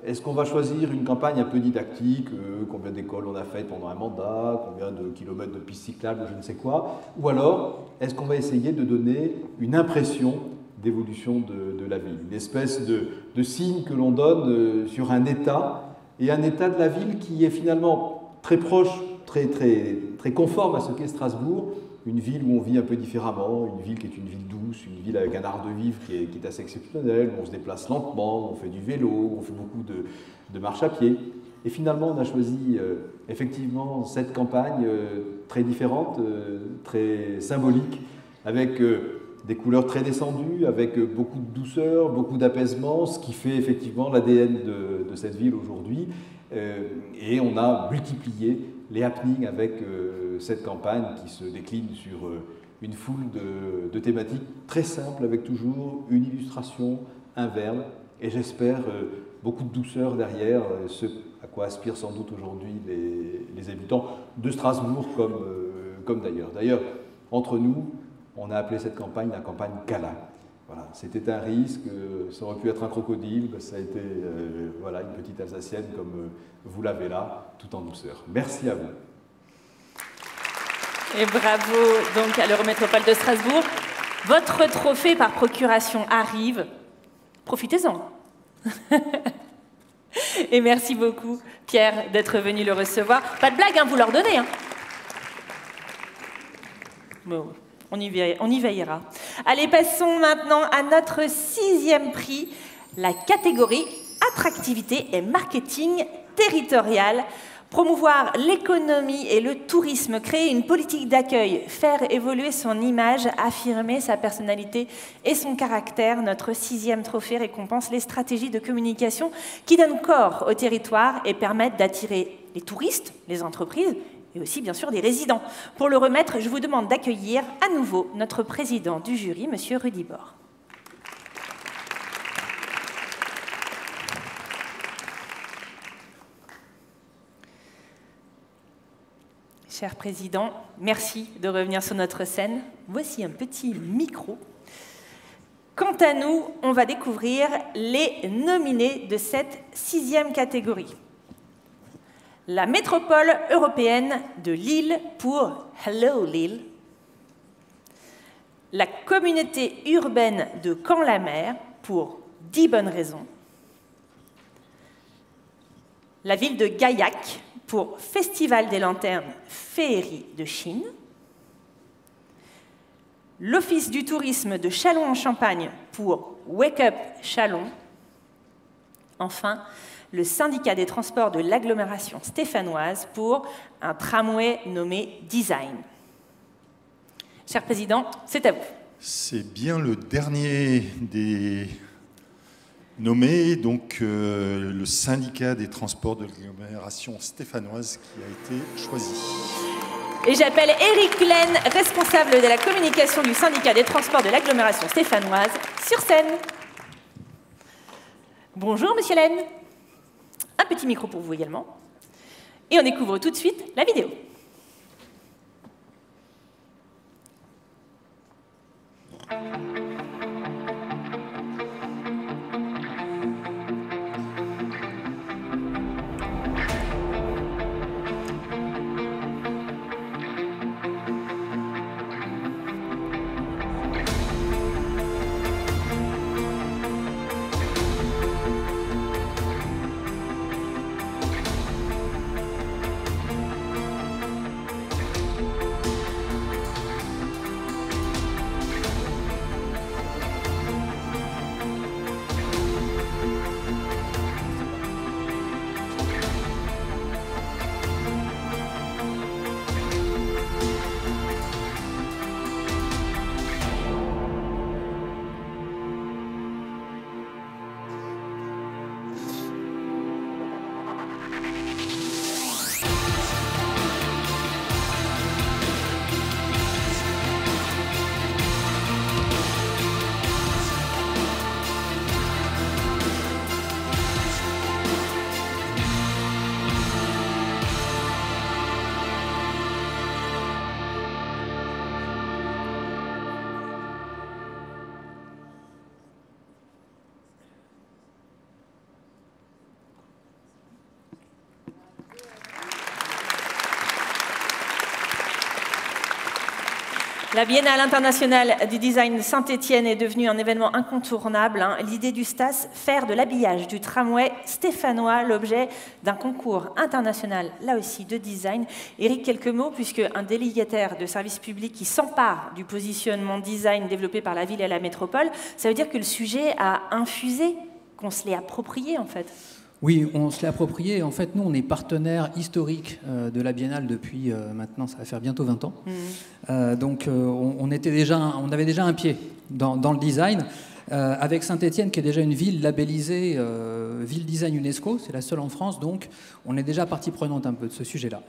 est-ce qu'on va choisir une campagne un peu didactique, combien d'écoles on a faites pendant un mandat, combien de kilomètres de pistes cyclables, je ne sais quoi, ou alors est-ce qu'on va essayer de donner une impression d'évolution de la ville, une espèce de signe que l'on donne sur un état, et un état de la ville qui est finalement très proche, très conforme à ce qu'est Strasbourg, une ville où on vit un peu différemment, une ville qui est une ville douce, une ville avec un art de vivre qui est assez exceptionnel, où on se déplace lentement, où on fait du vélo, où on fait beaucoup de marche à pied. Et finalement, on a choisi effectivement cette campagne très différente, très symbolique, avec des couleurs très descendues, avec beaucoup de douceur, beaucoup d'apaisement, ce qui fait effectivement l'ADN de cette ville aujourd'hui. Et on a multiplié les happenings avec cette campagne qui se décline sur une foule de thématiques très simples, avec toujours une illustration, un verbe, et j'espère beaucoup de douceur derrière, ce à quoi aspirent sans doute aujourd'hui les habitants de Strasbourg comme d'ailleurs. D'ailleurs, entre nous, on a appelé cette campagne la campagne câlin. Voilà, c'était un risque, ça aurait pu être un crocodile, ça a été voilà, une petite Alsacienne comme vous l'avez là, tout en douceur. Merci à vous. Et bravo donc à l'Eurométropole de Strasbourg. Votre trophée par procuration arrive. Profitez-en. Et merci beaucoup, Pierre, d'être venu le recevoir. Pas de blague, hein, vous leur donnez. Hein. Bon, on y veillera. Allez, passons maintenant à notre 6e prix, la catégorie attractivité et marketing territorial. Promouvoir l'économie et le tourisme, créer une politique d'accueil, faire évoluer son image, affirmer sa personnalité et son caractère. Notre 6e trophée récompense les stratégies de communication qui donnent corps au territoire et permettent d'attirer les touristes, les entreprises et aussi bien sûr des résidents. Pour le remettre, je vous demande d'accueillir à nouveau notre président du jury, Monsieur Rudy Bord. Cher Président, merci de revenir sur notre scène. Voici un petit micro. Quant à nous, on va découvrir les nominés de cette 6e catégorie. La métropole européenne de Lille pour Hello Lille. La communauté urbaine de Caen-la-Mer pour 10 bonnes raisons. La ville de Gaillac pour Festival des Lanternes Féerie de Chine, l'Office du tourisme de Châlons-en-Champagne pour Wake Up Châlons, enfin, le syndicat des transports de l'agglomération stéphanoise pour un tramway nommé Design. Cher Président, c'est à vous. C'est bien le dernier des nommé donc le syndicat des transports de l'agglomération stéphanoise qui a été choisi. Et j'appelle Éric Laine, responsable de la communication du syndicat des transports de l'agglomération stéphanoise, sur scène. Bonjour Monsieur Laine. Un petit micro pour vous également. Et on découvre tout de suite la vidéo. La Biennale internationale du design Saint-Étienne est devenue un événement incontournable. L'idée du STAS, faire de l'habillage du tramway stéphanois l'objet d'un concours international, là aussi, de design. Éric, quelques mots, puisque un délégataire de service public qui s'empare du positionnement design développé par la ville et la métropole, ça veut dire que le sujet a infusé, qu'on se l'est approprié en fait. Oui, on se l'est approprié. En fait, nous, on est partenaire historique de la Biennale depuis maintenant, ça va faire bientôt 20 ans. Donc, on avait déjà un pied dans le design, avec Saint-Étienne, qui est déjà une ville labellisée Ville Design UNESCO. C'est la seule en France, donc on est déjà partie prenante un peu de ce sujet-là.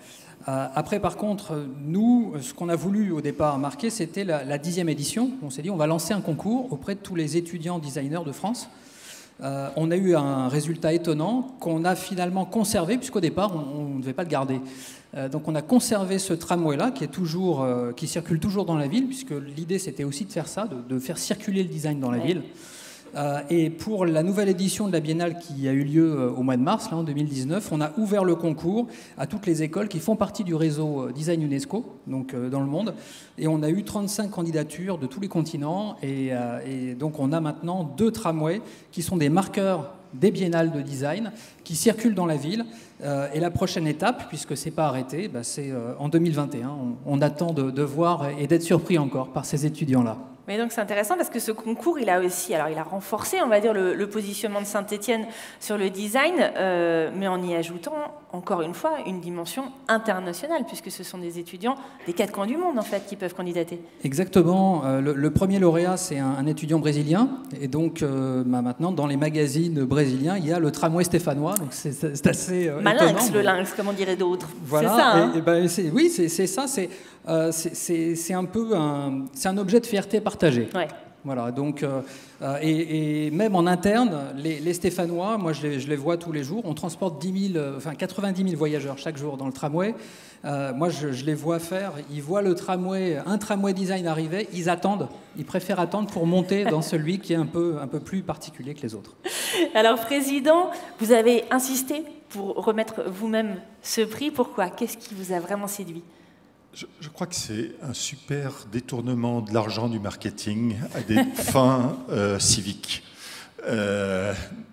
Après, par contre, nous, ce qu'on a voulu au départ marquer, c'était la 10e édition. On s'est dit, on va lancer un concours auprès de tous les étudiants designers de France. On a eu un résultat étonnant qu'on a finalement conservé, puisqu'au départ, on ne devait pas le garder. Donc on a conservé ce tramway-là, qui circule toujours dans la ville, puisque l'idée, c'était aussi de faire ça, de faire circuler le design dans la ville. Et pour la nouvelle édition de la Biennale qui a eu lieu au mois de mars, là, en 2019, on a ouvert le concours à toutes les écoles qui font partie du réseau Design UNESCO, donc dans le monde. Et on a eu 35 candidatures de tous les continents. Et donc on a maintenant 2 tramways qui sont des marqueurs des biennales de design qui circulent dans la ville. Et la prochaine étape, puisque c'est pas arrêté, c'est en 2021. On attend de voir et d'être surpris encore par ces étudiants-là. Mais donc c'est intéressant parce que ce concours, il a renforcé, on va dire, le positionnement de Saint-Étienne sur le design, mais en y ajoutant, encore une fois, une dimension internationale, puisque ce sont des étudiants des 4 coins du monde, en fait, qui peuvent candidater. Exactement. Le premier lauréat, c'est un étudiant brésilien. Et donc, maintenant, dans les magazines brésiliens, il y a le tramway stéphanois. Donc, c'est assez Malinx, étonnant, le lynx, comme on dirait d'autres. Voilà. C'est ça, hein. Oui, c'est ça. C'est un peu c'est un objet de fierté partagée. Ouais. Voilà, donc, et même en interne, les Stéphanois, moi je les vois tous les jours, on transporte 90 000 voyageurs chaque jour dans le tramway. Moi je les vois faire, ils voient un tramway design arriver, ils préfèrent attendre pour monter dans celui qui est un peu plus particulier que les autres. Alors Président, vous avez insisté pour remettre vous-même ce prix, pourquoi? Qu'est-ce qui vous a vraiment séduit? Je crois que c'est un super détournement de l'argent du marketing à des fins civiques.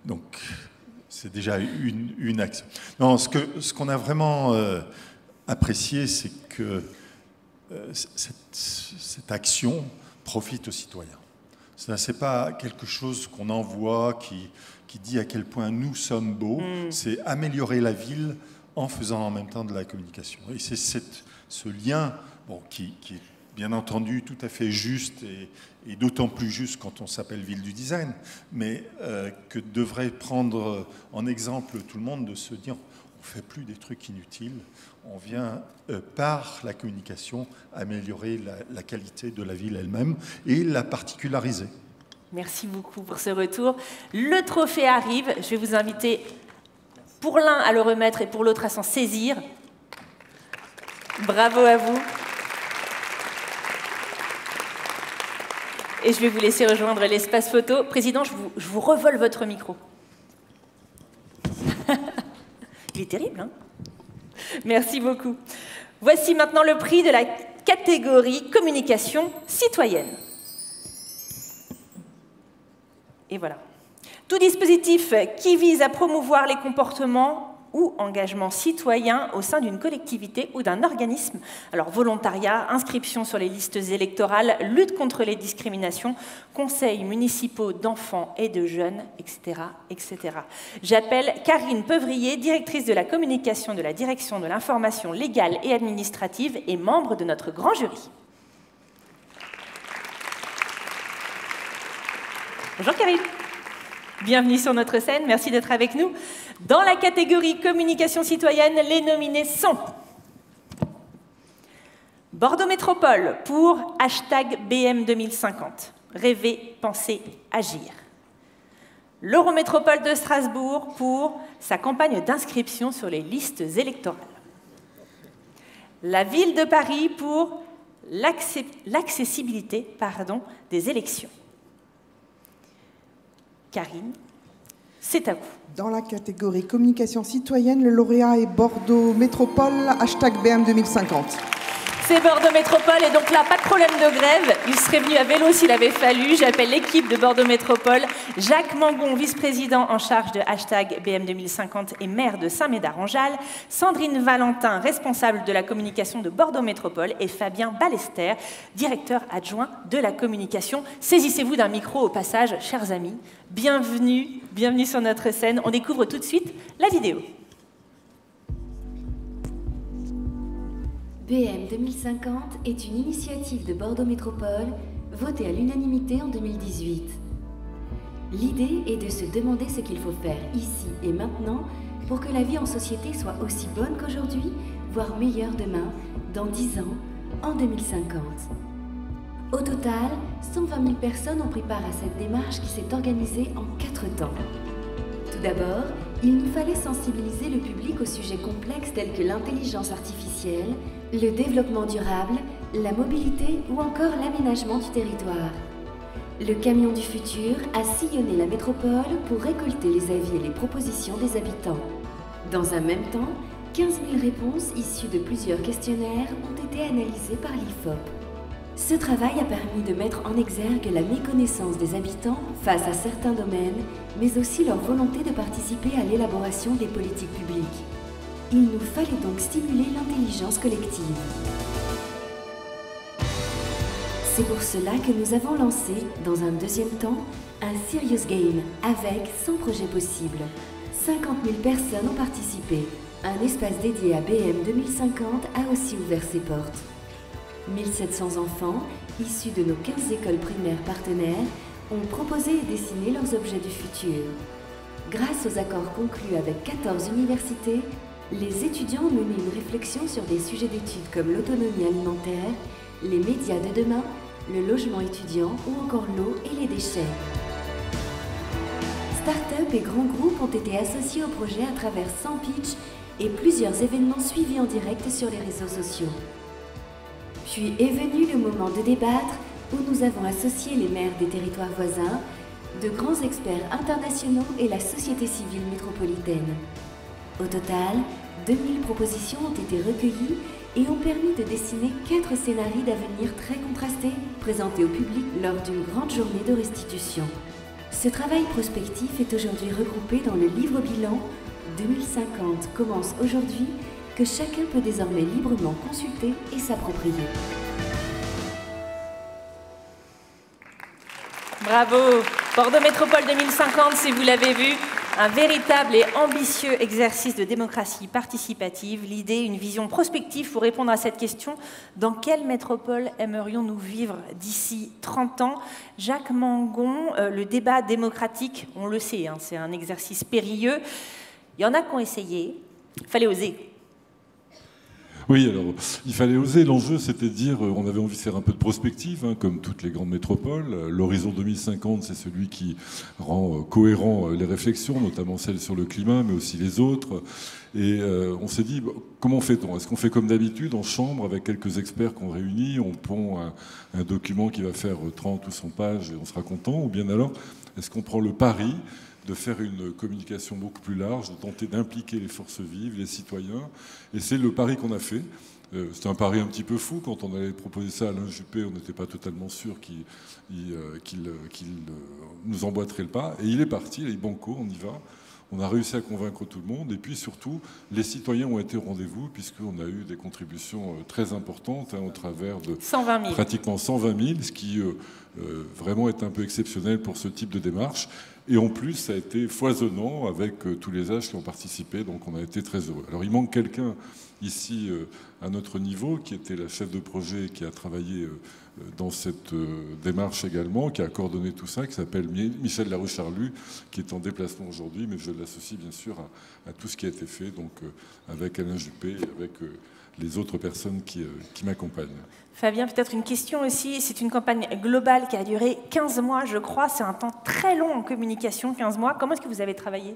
Donc, c'est déjà une action. Non, ce qu'on a vraiment apprécié, c'est que cette action profite aux citoyens. Ce n'est pas quelque chose qu'on envoie qui dit à quel point nous sommes beaux. C'est améliorer la ville en faisant en même temps de la communication. Et c'est ce lien, qui est bien entendu tout à fait juste et d'autant plus juste quand on s'appelle Ville du Design, mais que devrait prendre en exemple tout le monde, de se dire on ne fait plus des trucs inutiles, on vient par la communication améliorer la qualité de la ville elle-même et la particulariser. Merci beaucoup pour ce retour. Le trophée arrive, je vais vous inviter pour l'un à le remettre et pour l'autre à s'en saisir. Bravo à vous. Et je vais vous laisser rejoindre l'espace photo. Président, je vous revole votre micro. Il est terrible, hein? Merci beaucoup. Voici maintenant le prix de la catégorie communication citoyenne. Et voilà. Tout dispositif qui vise à promouvoir les comportements ou engagement citoyen au sein d'une collectivité ou d'un organisme. Alors volontariat, inscription sur les listes électorales, lutte contre les discriminations, conseils municipaux d'enfants et de jeunes, etc., etc. J'appelle Karine Peuvrier, directrice de la communication de la direction de l'information légale et administrative et membre de notre grand jury. Bonjour Karine. Bienvenue sur notre scène, merci d'être avec nous. Dans la catégorie communication citoyenne, les nominés sont Bordeaux Métropole pour #BM2050, rêver, penser, agir. L'Eurométropole de Strasbourg pour sa campagne d'inscription sur les listes électorales. La Ville de Paris pour l'accessibilité des élections. Karine, c'est à vous. Dans la catégorie communication citoyenne, le lauréat est Bordeaux Métropole, #BM2050. C'est Bordeaux Métropole et donc là, pas de problème de grève. Il serait venu à vélo s'il avait fallu. J'appelle l'équipe de Bordeaux Métropole. Jacques Mangon, vice-président en charge de #BM2050 et maire de Saint-Médard-en-Jalles. Sandrine Valentin, responsable de la communication de Bordeaux Métropole. Et Fabien Ballester, directeur adjoint de la communication. Saisissez-vous d'un micro au passage, chers amis. Bienvenue sur notre scène. On découvre tout de suite la vidéo. BM 2050 est une initiative de Bordeaux Métropole votée à l'unanimité en 2018. L'idée est de se demander ce qu'il faut faire ici et maintenant pour que la vie en société soit aussi bonne qu'aujourd'hui, voire meilleure demain, dans 10 ans, en 2050. Au total, 120 000 personnes ont pris part à cette démarche qui s'est organisée en 4 temps. Tout d'abord, il nous fallait sensibiliser le public aux sujets complexes tels que l'intelligence artificielle, le développement durable, la mobilité ou encore l'aménagement du territoire. Le camion du futur a sillonné la métropole pour récolter les avis et les propositions des habitants. Dans un même temps, 15 000 réponses issues de plusieurs questionnaires ont été analysées par l'IFOP. Ce travail a permis de mettre en exergue la méconnaissance des habitants face à certains domaines, mais aussi leur volonté de participer à l'élaboration des politiques publiques. Il nous fallait donc stimuler l'intelligence collective. C'est pour cela que nous avons lancé, dans un deuxième temps, un Serious Game avec 100 projets possibles. 50 000 personnes ont participé. Un espace dédié à BM 2050 a aussi ouvert ses portes. 1700 enfants, issus de nos 15 écoles primaires partenaires, ont proposé et dessiné leurs objets du futur. Grâce aux accords conclus avec 14 universités, les étudiants ont mené une réflexion sur des sujets d'études comme l'autonomie alimentaire, les médias de demain, le logement étudiant ou encore l'eau et les déchets. Start-up et grands groupes ont été associés au projet à travers 100 pitchs et plusieurs événements suivis en direct sur les réseaux sociaux. Puis est venu le moment de débattre où nous avons associé les maires des territoires voisins, de grands experts internationaux et la société civile métropolitaine. Au total, 2000 propositions ont été recueillies et ont permis de dessiner 4 scénarios d'avenir très contrastés présentés au public lors d'une grande journée de restitution. Ce travail prospectif est aujourd'hui regroupé dans le livre bilan 2050 commence aujourd'hui que chacun peut désormais librement consulter et s'approprier. Bravo! Bordeaux Métropole 2050, si vous l'avez vu, un véritable et ambitieux exercice de démocratie participative. L'idée, une vision prospective pour répondre à cette question. Dans quelle métropole aimerions-nous vivre d'ici 30 ans? Jacques Mangon, le débat démocratique, on le sait, hein, c'est un exercice périlleux. Il y en a qui ont essayé, il fallait oser. Oui, alors il fallait oser. L'enjeu, c'était de dire, on avait envie de faire un peu de prospective, hein, comme toutes les grandes métropoles. L'horizon 2050, c'est celui qui rend cohérent les réflexions, notamment celles sur le climat, mais aussi les autres. Et on s'est dit, comment fait-on? Est-ce qu'on fait comme d'habitude, en chambre, avec quelques experts qu'on réunit, on pond un document qui va faire 30 ou 100 pages et on sera content? Ou bien alors, est-ce qu'on prend le pari de faire une communication beaucoup plus large, de tenter d'impliquer les forces vives, les citoyens. Et c'est le pari qu'on a fait. C'était un pari un petit peu fou. Quand on allait proposer ça à Alain Juppé, on n'était pas totalement sûr qu'il nous emboîterait le pas. Et il est parti, il est banco, on y va. On a réussi à convaincre tout le monde. Et puis surtout, les citoyens ont été au rendez-vous, puisqu'on a eu des contributions très importantes, hein, au travers de 120 000. Pratiquement 120 000, ce qui vraiment est un peu exceptionnel pour ce type de démarche. Et en plus, ça a été foisonnant avec tous les âges qui ont participé, donc on a été très heureux. Alors il manque quelqu'un ici à notre niveau, qui était la chef de projet, qui a travaillé dans cette démarche également, qui a coordonné tout ça, qui s'appelle Michel Larouche-Charlu, qui est en déplacement aujourd'hui, mais je l'associe bien sûr à tout ce qui a été fait, donc avec Alain Juppé et avec les autres personnes qui m'accompagnent. Fabien, peut-être une question aussi. C'est une campagne globale qui a duré 15 mois, je crois. C'est un temps très long en communication, 15 mois. Comment est-ce que vous avez travaillé?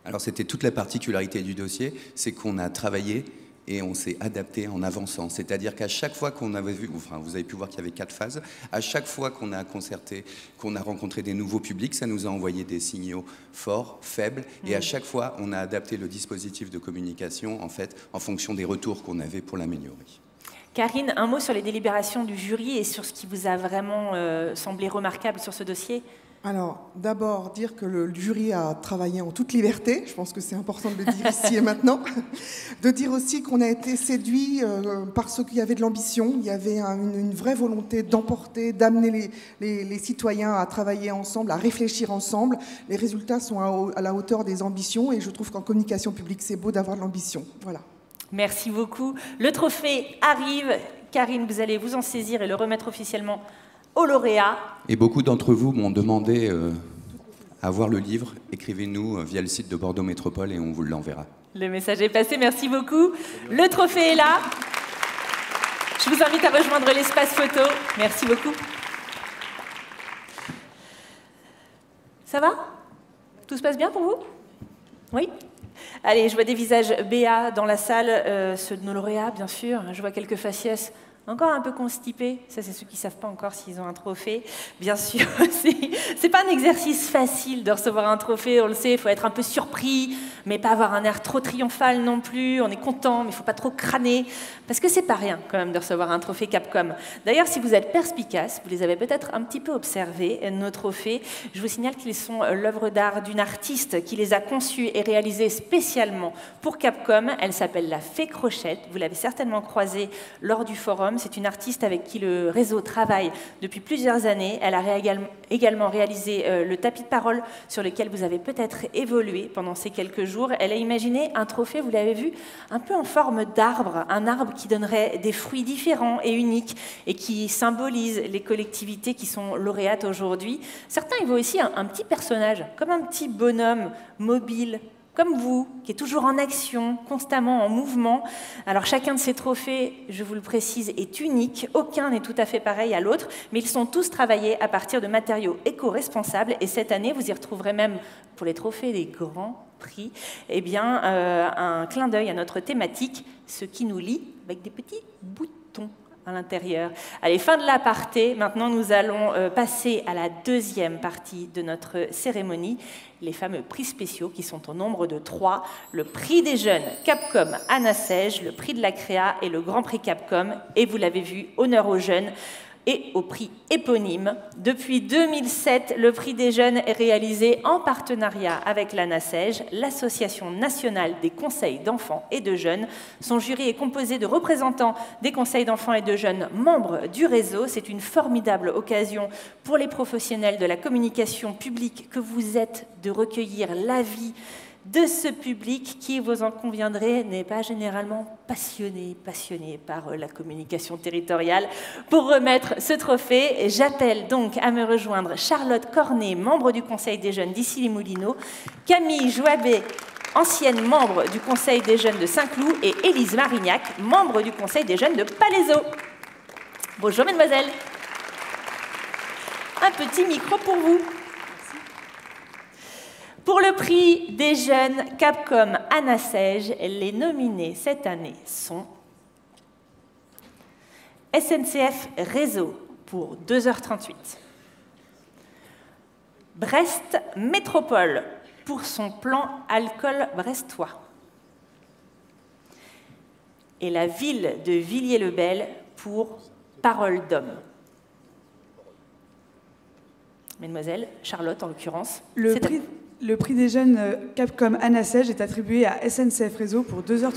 Alors, c'était toute la particularité du dossier, c'est qu'on a travaillé et on s'est adapté en avançant. C'est-à-dire qu'à chaque fois qu'on avait vu, enfin, vous avez pu voir qu'il y avait 4 phases, à chaque fois qu'on a concerté, qu'on a rencontré des nouveaux publics, ça nous a envoyé des signaux forts, faibles, et à chaque fois, on a adapté le dispositif de communication, en fait, en fonction des retours qu'on avait pour l'améliorer. Karine, un mot sur les délibérations du jury et sur ce qui vous a vraiment semblé remarquable sur ce dossier? Alors, d'abord, dire que le jury a travaillé en toute liberté. Je pense que c'est important de le dire ici et maintenant. De dire aussi qu'on a été séduit par ceux qui avaient de l'ambition. Il y avait une vraie volonté d'emporter, d'amener les citoyens à travailler ensemble, à réfléchir ensemble. Les résultats sont à la hauteur des ambitions et je trouve qu'en communication publique, c'est beau d'avoir de l'ambition. Voilà. Merci beaucoup. Le trophée arrive. Karine, vous allez vous en saisir et le remettre officiellement aux lauréats. Et beaucoup d'entre vous m'ont demandé à voir le livre. Écrivez-nous via le site de Bordeaux Métropole et on vous l'enverra. Le message est passé, merci beaucoup. Le trophée est là. Je vous invite à rejoindre l'espace photo. Merci beaucoup. Ça va? Tout se passe bien pour vous? Oui? Allez, je vois des visages béats dans la salle, ceux de nos lauréats, bien sûr. Je vois quelques faciès encore un peu constipés. Ça, c'est ceux qui ne savent pas encore s'ils ont un trophée. Bien sûr, c'est pas un exercice facile de recevoir un trophée, on le sait, il faut être un peu surpris, mais pas avoir un air trop triomphal non plus. On est content, mais il ne faut pas trop crâner, parce que c'est pas rien quand même de recevoir un trophée Capcom. D'ailleurs, si vous êtes perspicace, vous les avez peut-être un petit peu observés, nos trophées. Je vous signale qu'ils sont l'œuvre d'art d'une artiste qui les a conçus et réalisés spécialement pour Capcom. Elle s'appelle la Fée Crochette. Vous l'avez certainement croisée lors du forum. C'est une artiste avec qui le réseau travaille depuis plusieurs années. Elle a également réalisé le tapis de parole sur lequel vous avez peut-être évolué pendant ces quelques jours. Elle a imaginé un trophée, vous l'avez vu, un peu en forme d'arbre, un arbre qui donnerait des fruits différents et uniques et qui symbolise les collectivités qui sont lauréates aujourd'hui. Certains y voient aussi un petit personnage, comme un petit bonhomme mobile, comme vous, qui est toujours en action, constamment en mouvement. Alors chacun de ces trophées, je vous le précise, est unique. Aucun n'est tout à fait pareil à l'autre, mais ils sont tous travaillés à partir de matériaux éco-responsables. Et cette année, vous y retrouverez même, pour les trophées des grands prix, eh bien, un clin d'œil à notre thématique, ce qui nous lie, avec des petits boutons à l'intérieur. Allez, fin de l'aparté. Maintenant, nous allons passer à la deuxième partie de notre cérémonie, les fameux prix spéciaux qui sont au nombre de 3. Le prix des jeunes Capcom Anna Seize, le prix de la Créa et le Grand Prix Capcom. Et vous l'avez vu, honneur aux jeunes et au prix éponyme. Depuis 2007, le prix des jeunes est réalisé en partenariat avec l'Anna Seize, l'Association nationale des conseils d'enfants et de jeunes. Son jury est composé de représentants des conseils d'enfants et de jeunes membres du réseau. C'est une formidable occasion pour les professionnels de la communication publique que vous êtes de recueillir l'avis de ce public qui, vous en conviendrez, n'est pas généralement passionné par la communication territoriale. Pour remettre ce trophée, j'appelle donc à me rejoindre Charlotte Cornet, membre du Conseil des jeunes d'Issy-les-Moulineaux, Camille Joabet, ancienne membre du Conseil des jeunes de Saint-Cloud, et Élise Marignac, membre du Conseil des jeunes de Palaiseau. Bonjour mesdemoiselles. Un petit micro pour vous. Pour le prix des jeunes Capcom Anna Seize, les nominés cette année sont SNCF Réseau pour 2h38, Brest Métropole pour son plan alcool brestois et la ville de Villiers-le-Bel pour Parole d'homme. Mesdemoiselles, Charlotte en l'occurrence. Le prix des jeunes Capcom Anna Seize est attribué à SNCF Réseau pour 2h38.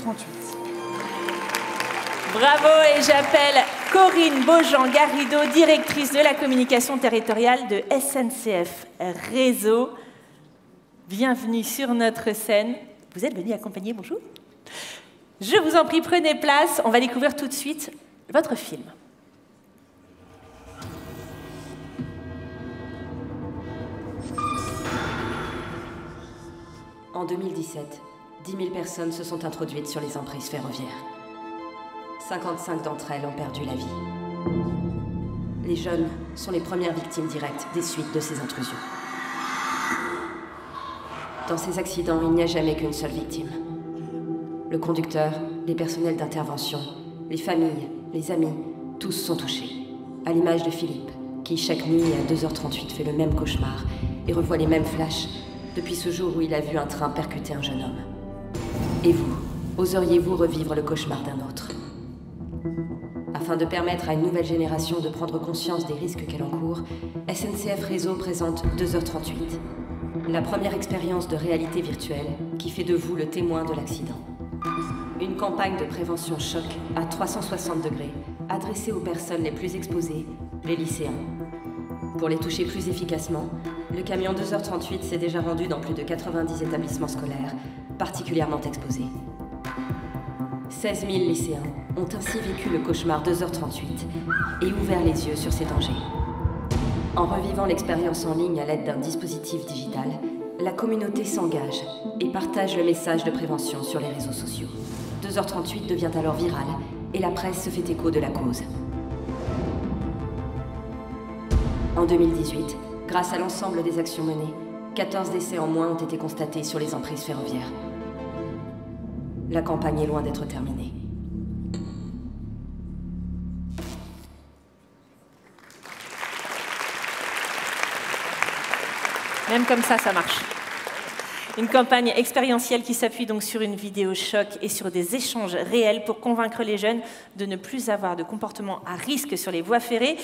Bravo, et j'appelle Corinne Beaujean-Garrido, directrice de la communication territoriale de SNCF Réseau. Bienvenue sur notre scène. Vous êtes venue accompagner, bonjour. Je vous en prie, prenez place. On va découvrir tout de suite votre film. En 2017, 10 000 personnes se sont introduites sur les emprises ferroviaires. 55 d'entre elles ont perdu la vie. Les jeunes sont les premières victimes directes des suites de ces intrusions. Dans ces accidents, il n'y a jamais qu'une seule victime. Le conducteur, les personnels d'intervention, les familles, les amis, tous sont touchés. À l'image de Philippe, qui chaque nuit à 2h38 fait le même cauchemar et revoit les mêmes flashs depuis ce jour où il a vu un train percuter un jeune homme. Et vous, oseriez-vous revivre le cauchemar d'un autre? Afin de permettre à une nouvelle génération de prendre conscience des risques qu'elle encourt, SNCF Réseau présente 2h38. La première expérience de réalité virtuelle qui fait de vous le témoin de l'accident. Une campagne de prévention choc à 360 degrés, adressée aux personnes les plus exposées, les lycéens. Pour les toucher plus efficacement, le camion 2h38 s'est déjà rendu dans plus de 90 établissements scolaires, particulièrement exposés. 16 000 lycéens ont ainsi vécu le cauchemar 2h38 et ouvert les yeux sur ces dangers. En revivant l'expérience en ligne à l'aide d'un dispositif digital, la communauté s'engage et partage le message de prévention sur les réseaux sociaux. 2h38 devient alors viral et la presse se fait écho de la cause. En 2018, grâce à l'ensemble des actions menées, 14 décès en moins ont été constatés sur les emprises ferroviaires. La campagne est loin d'être terminée. Même comme ça marche. Une campagne expérientielle qui s'appuie donc sur une vidéo choc et sur des échanges réels pour convaincre les jeunes de ne plus avoir de comportement à risque sur les voies ferrées.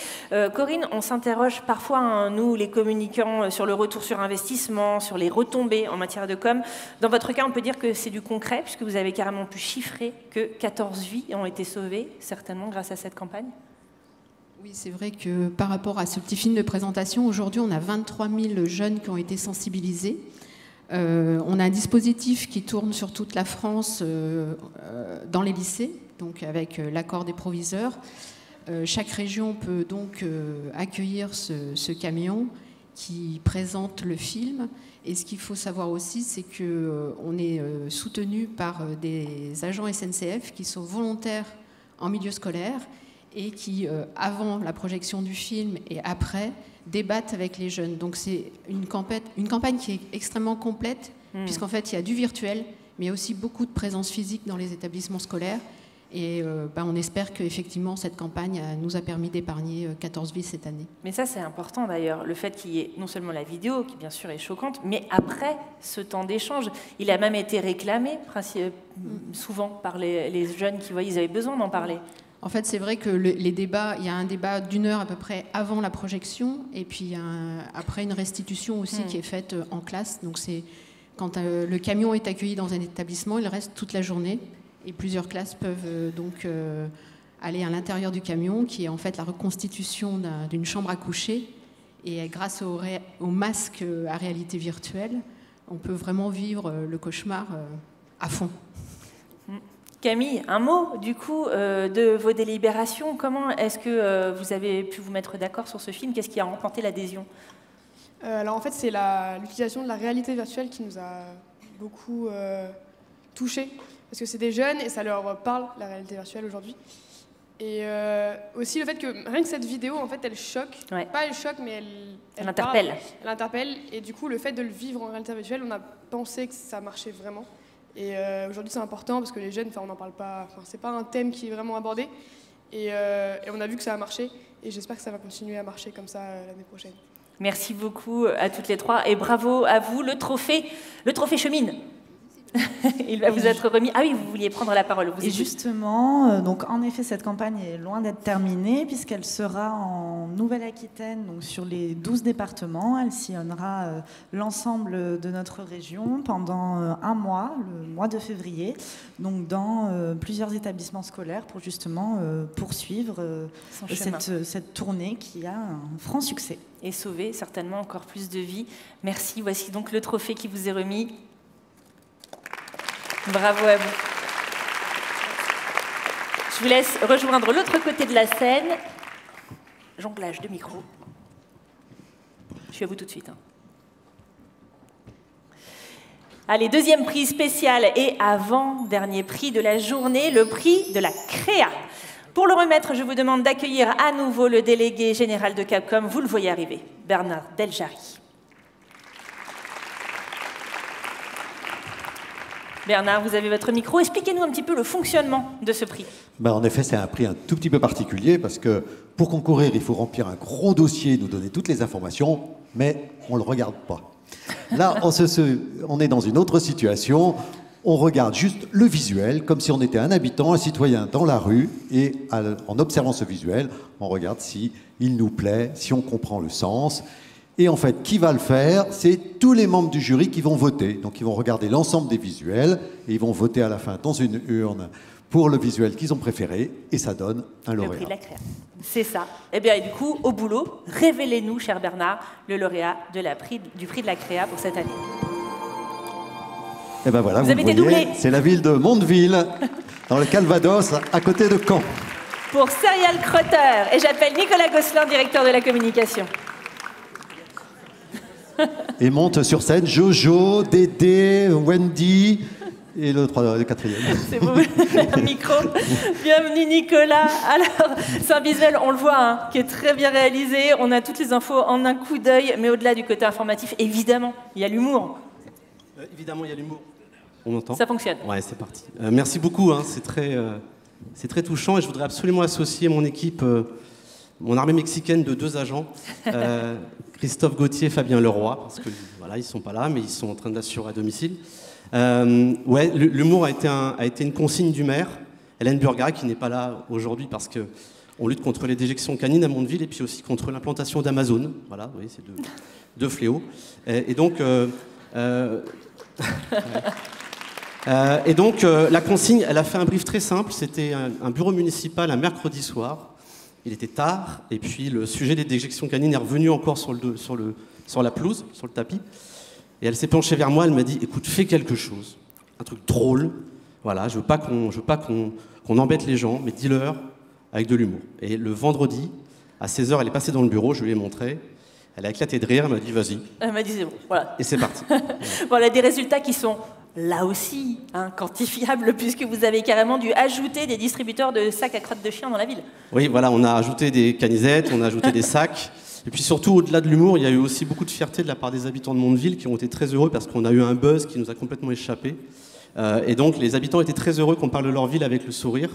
Corinne, on s'interroge parfois, hein, nous les communicants, sur le retour sur investissement, sur les retombées en matière de com. Dans votre cas, on peut dire que c'est du concret, puisque vous avez carrément pu chiffrer que 14 vies ont été sauvées, certainement grâce à cette campagne. Oui, c'est vrai que par rapport à ce petit film de présentation, aujourd'hui, on a 23 000 jeunes qui ont été sensibilisés. On a un dispositif qui tourne sur toute la France dans les lycées, donc avec l'accord des proviseurs. Chaque région peut donc accueillir ce camion qui présente le film. Et ce qu'il faut savoir aussi, c'est qu'on est soutenu par des agents SNCF qui sont volontaires en milieu scolaire et qui, avant la projection du film et après, débattent avec les jeunes. Donc c'est une campagne qui est extrêmement complète, puisqu'en fait il y a du virtuel, mais il y a aussi beaucoup de présence physique dans les établissements scolaires. Et on espère qu'effectivement cette campagne nous a permis d'épargner 14 vies cette année. Mais ça c'est important d'ailleurs, le fait qu'il y ait non seulement la vidéo, qui bien sûr est choquante, mais après ce temps d'échange, il a même été réclamé souvent par les jeunes qui voyaient, ils avaient besoin d'en parler. En fait, c'est vrai que les débats, il y a un débat d'1 heure à peu près avant la projection, et puis après une restitution aussi qui est faite en classe. Donc c'est quand le camion est accueilli dans un établissement, il reste toute la journée, et plusieurs classes peuvent donc aller à l'intérieur du camion, qui est en fait la reconstitution d'une chambre à coucher. Et grâce au masque à réalité virtuelle, on peut vraiment vivre le cauchemar à fond. Camille, un mot du coup de vos délibérations. Comment est-ce que vous avez pu vous mettre d'accord sur ce film? Qu'est-ce qui a remporté l'adhésion? Alors en fait, c'est l'utilisation de la réalité virtuelle qui nous a beaucoup touchés. Parce que c'est des jeunes et ça leur parle, la réalité virtuelle aujourd'hui. Et aussi le fait que rien que cette vidéo, en fait, elle choque. Ouais. Pas elle choque, mais elle interpelle. Elle interpelle. Et du coup, le fait de le vivre en réalité virtuelle, on a pensé que ça marchait vraiment. Et aujourd'hui, c'est important parce que les jeunes, on n'en parle pas. C'est pas un thème qui est vraiment abordé. Et on a vu que ça a marché. Et j'espère que ça va continuer à marcher comme ça l'année prochaine. Merci beaucoup à toutes les trois. Et bravo à vous, le trophée chemine. Il va vous être remis. Ah oui, vous vouliez prendre la parole. Et justement, donc en effet, cette campagne est loin d'être terminée puisqu'elle sera en Nouvelle-Aquitaine, donc sur les 12 départements. Elle sillonnera l'ensemble de notre région pendant un mois, le mois de février, donc dans plusieurs établissements scolaires pour justement poursuivre cette tournée qui a un franc succès. Et sauver certainement encore plus de vies. Merci. Voici donc le trophée qui vous est remis. Bravo à vous. Je vous laisse rejoindre l'autre côté de la scène. Jonglage de micro. Je suis à vous tout de suite. Allez, deuxième prix spécial et avant-dernier prix de la journée, le prix de la Créa. Pour le remettre, je vous demande d'accueillir à nouveau le délégué général de Capcom. Vous le voyez arriver, Bernard Deljari. Bernard, vous avez votre micro. Expliquez-nous un petit peu le fonctionnement de ce prix. En effet, c'est un prix un tout petit peu particulier parce que pour concourir, il faut remplir un gros dossier, nous donner toutes les informations, mais on ne le regarde pas. Là, on est dans une autre situation. On regarde juste le visuel, comme si on était un habitant, un citoyen dans la rue, et en observant ce visuel, on regarde si il nous plaît, si on comprend le sens. Et en fait, qui va le faire? C'est tous les membres du jury qui vont voter. Donc ils vont regarder l'ensemble des visuels, et ils vont voter à la fin dans une urne pour le visuel qu'ils ont préféré, et ça donne un lauréat. Le prix de la créa. C'est ça. Eh bien, et du coup, au boulot, révélez-nous, cher Bernard, le lauréat du prix de la créa pour cette année. Et ben voilà, vous avez été doublé. C'est la ville de Mondeville, dans le Calvados, à côté de Caen. Pour Serial Crotter. Et j'appelle Nicolas Gosselin, directeur de la communication. Et monte sur scène Jojo, Dédé, Wendy et le quatrième. C'est vous, un micro. Bienvenue Nicolas. Alors, c'est un visuel, on le voit, hein, qui est très bien réalisé. On a toutes les infos en un coup d'œil, mais au-delà du côté informatif, évidemment, il y a l'humour. Évidemment, il y a l'humour. On entend? Ça fonctionne. Ouais, c'est parti. Merci beaucoup, hein, c'est très touchant et je voudrais absolument associer mon équipe, mon armée mexicaine de 2 agents, Christophe Gauthier et Fabien Leroy, parce que voilà, ils sont pas là, mais ils sont en train de l'assurer à domicile. Ouais, l'humour a été une consigne du maire, Hélène Burga, qui n'est pas là aujourd'hui parce que on lutte contre les déjections canines à Mondeville et puis aussi contre l'implantation d'Amazon. Voilà, oui, c'est deux fléaux. Et donc, la consigne, elle a fait un brief très simple. C'était un bureau municipal un mercredi soir. Il était tard, et puis le sujet des déjections canines est revenu encore sur la pelouse, sur le tapis. Et elle s'est penchée vers moi, elle m'a dit « Écoute, fais quelque chose, un truc drôle. Voilà, je veux pas qu'on embête les gens, mais dis-leur avec de l'humour. » Et le vendredi, à 16h, elle est passée dans le bureau, je lui ai montré. Elle a éclaté de rire, elle m'a dit « Vas-y. » Elle m'a dit « C'est bon, voilà. » Et c'est parti. Voilà, des résultats qui sont là aussi quantifiables, puisque vous avez carrément dû ajouter des distributeurs de sacs à crottes de chien dans la ville. Oui, voilà, on a ajouté des canisettes, on a ajouté des sacs. Et puis surtout, au-delà de l'humour, il y a eu aussi beaucoup de fierté de la part des habitants de Mondeville qui ont été très heureux parce qu'on a eu un buzz qui nous a complètement échappé. Et donc, les habitants étaient très heureux qu'on parle de leur ville avec le sourire.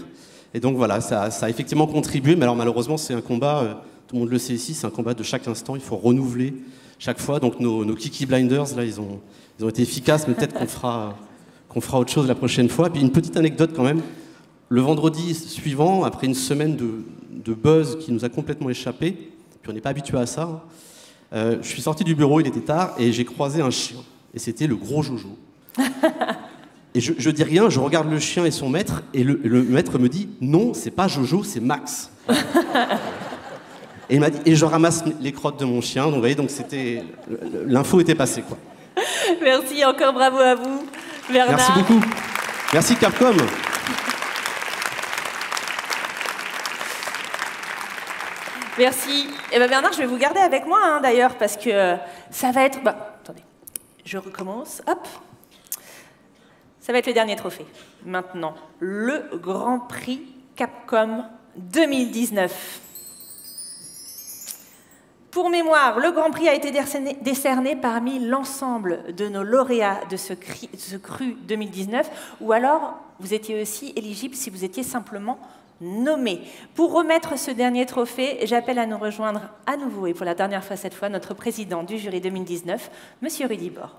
Et donc voilà, ça a effectivement contribué. Mais alors malheureusement, c'est un combat, tout le monde le sait ici, c'est un combat de chaque instant. Il faut renouveler chaque fois. Donc nos Kiki Blinders, là, ils ont été efficaces, mais peut-être qu'on fera autre chose la prochaine fois. Puis une petite anecdote quand même. Le vendredi suivant, après une semaine de buzz qui nous a complètement échappé, puis on n'est pas habitué à ça, je suis sorti du bureau, il était tard, et j'ai croisé un chien. Et c'était le gros Jojo. Et je dis rien, je regarde le chien et son maître, et le maître me dit « Non, c'est pas Jojo, c'est Max. » Et il m'a dit « Et je ramasse les crottes de mon chien. » Donc vous voyez, donc l'info était passée, quoi. Merci, encore bravo à vous, Bernard. Merci beaucoup. Merci Capcom. Merci. Eh bien Bernard, je vais vous garder avec moi d'ailleurs, parce que ça va être... attendez, je recommence. Hop. Ça va être le dernier trophée. Maintenant, le Grand Prix Capcom 2019. Pour mémoire, le Grand Prix a été décerné parmi l'ensemble de nos lauréats de ce cru 2019, ou alors vous étiez aussi éligible si vous étiez simplement nommé. Pour remettre ce dernier trophée, j'appelle à nous rejoindre à nouveau, et pour la dernière fois cette fois, notre président du jury 2019, Monsieur Rudy Bord.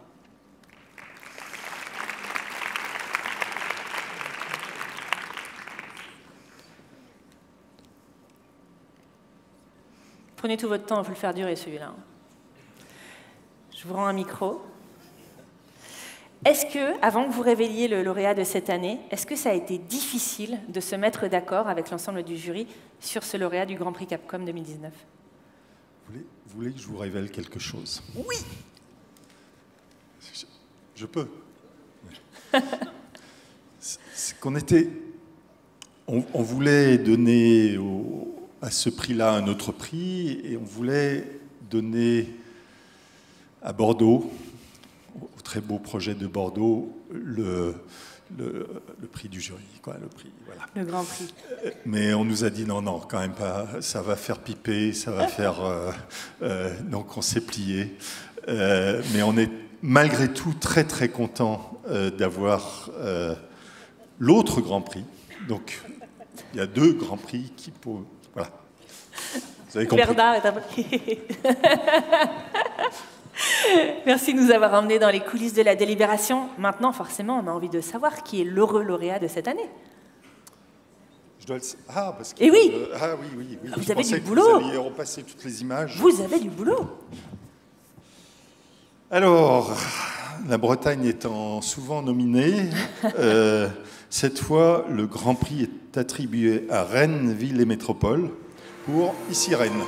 Prenez tout votre temps, il faut le faire durer celui-là. Je vous rends un micro. Est-ce que, avant que vous révéliez le lauréat de cette année, est-ce que ça a été difficile de se mettre d'accord avec l'ensemble du jury sur ce lauréat du Grand Prix Capcom 2019 ? Vous voulez que je vous révèle quelque chose ? Oui. Je peux. C'est qu'on était... On voulait donner à ce prix-là un autre prix, et on voulait donner à Bordeaux, au très beau projet de Bordeaux, le prix du jury, quoi, le prix, voilà. Le grand prix. Mais on nous a dit non, quand même pas, ça va faire piper, ça va faire... donc on s'est plié. Mais on est malgré tout très très content d'avoir l'autre grand prix. Donc il y a 2 grands prix qui... Voilà. Vous avez compris. Bernard est un... Merci de nous avoir emmenés dans les coulisses de la délibération. Maintenant, forcément, on a envie de savoir qui est l'heureux lauréat de cette année. Je dois le... Ah, parce que... Et oui. Ah oui, oui, oui. Vous Je avez pensais du que boulot. Vous alliez repasser toutes les images. Vous avez du boulot. Alors, la Bretagne étant souvent nominée, cette fois, le Grand Prix est attribué à Rennes, ville et métropole, pour Ici Rennes.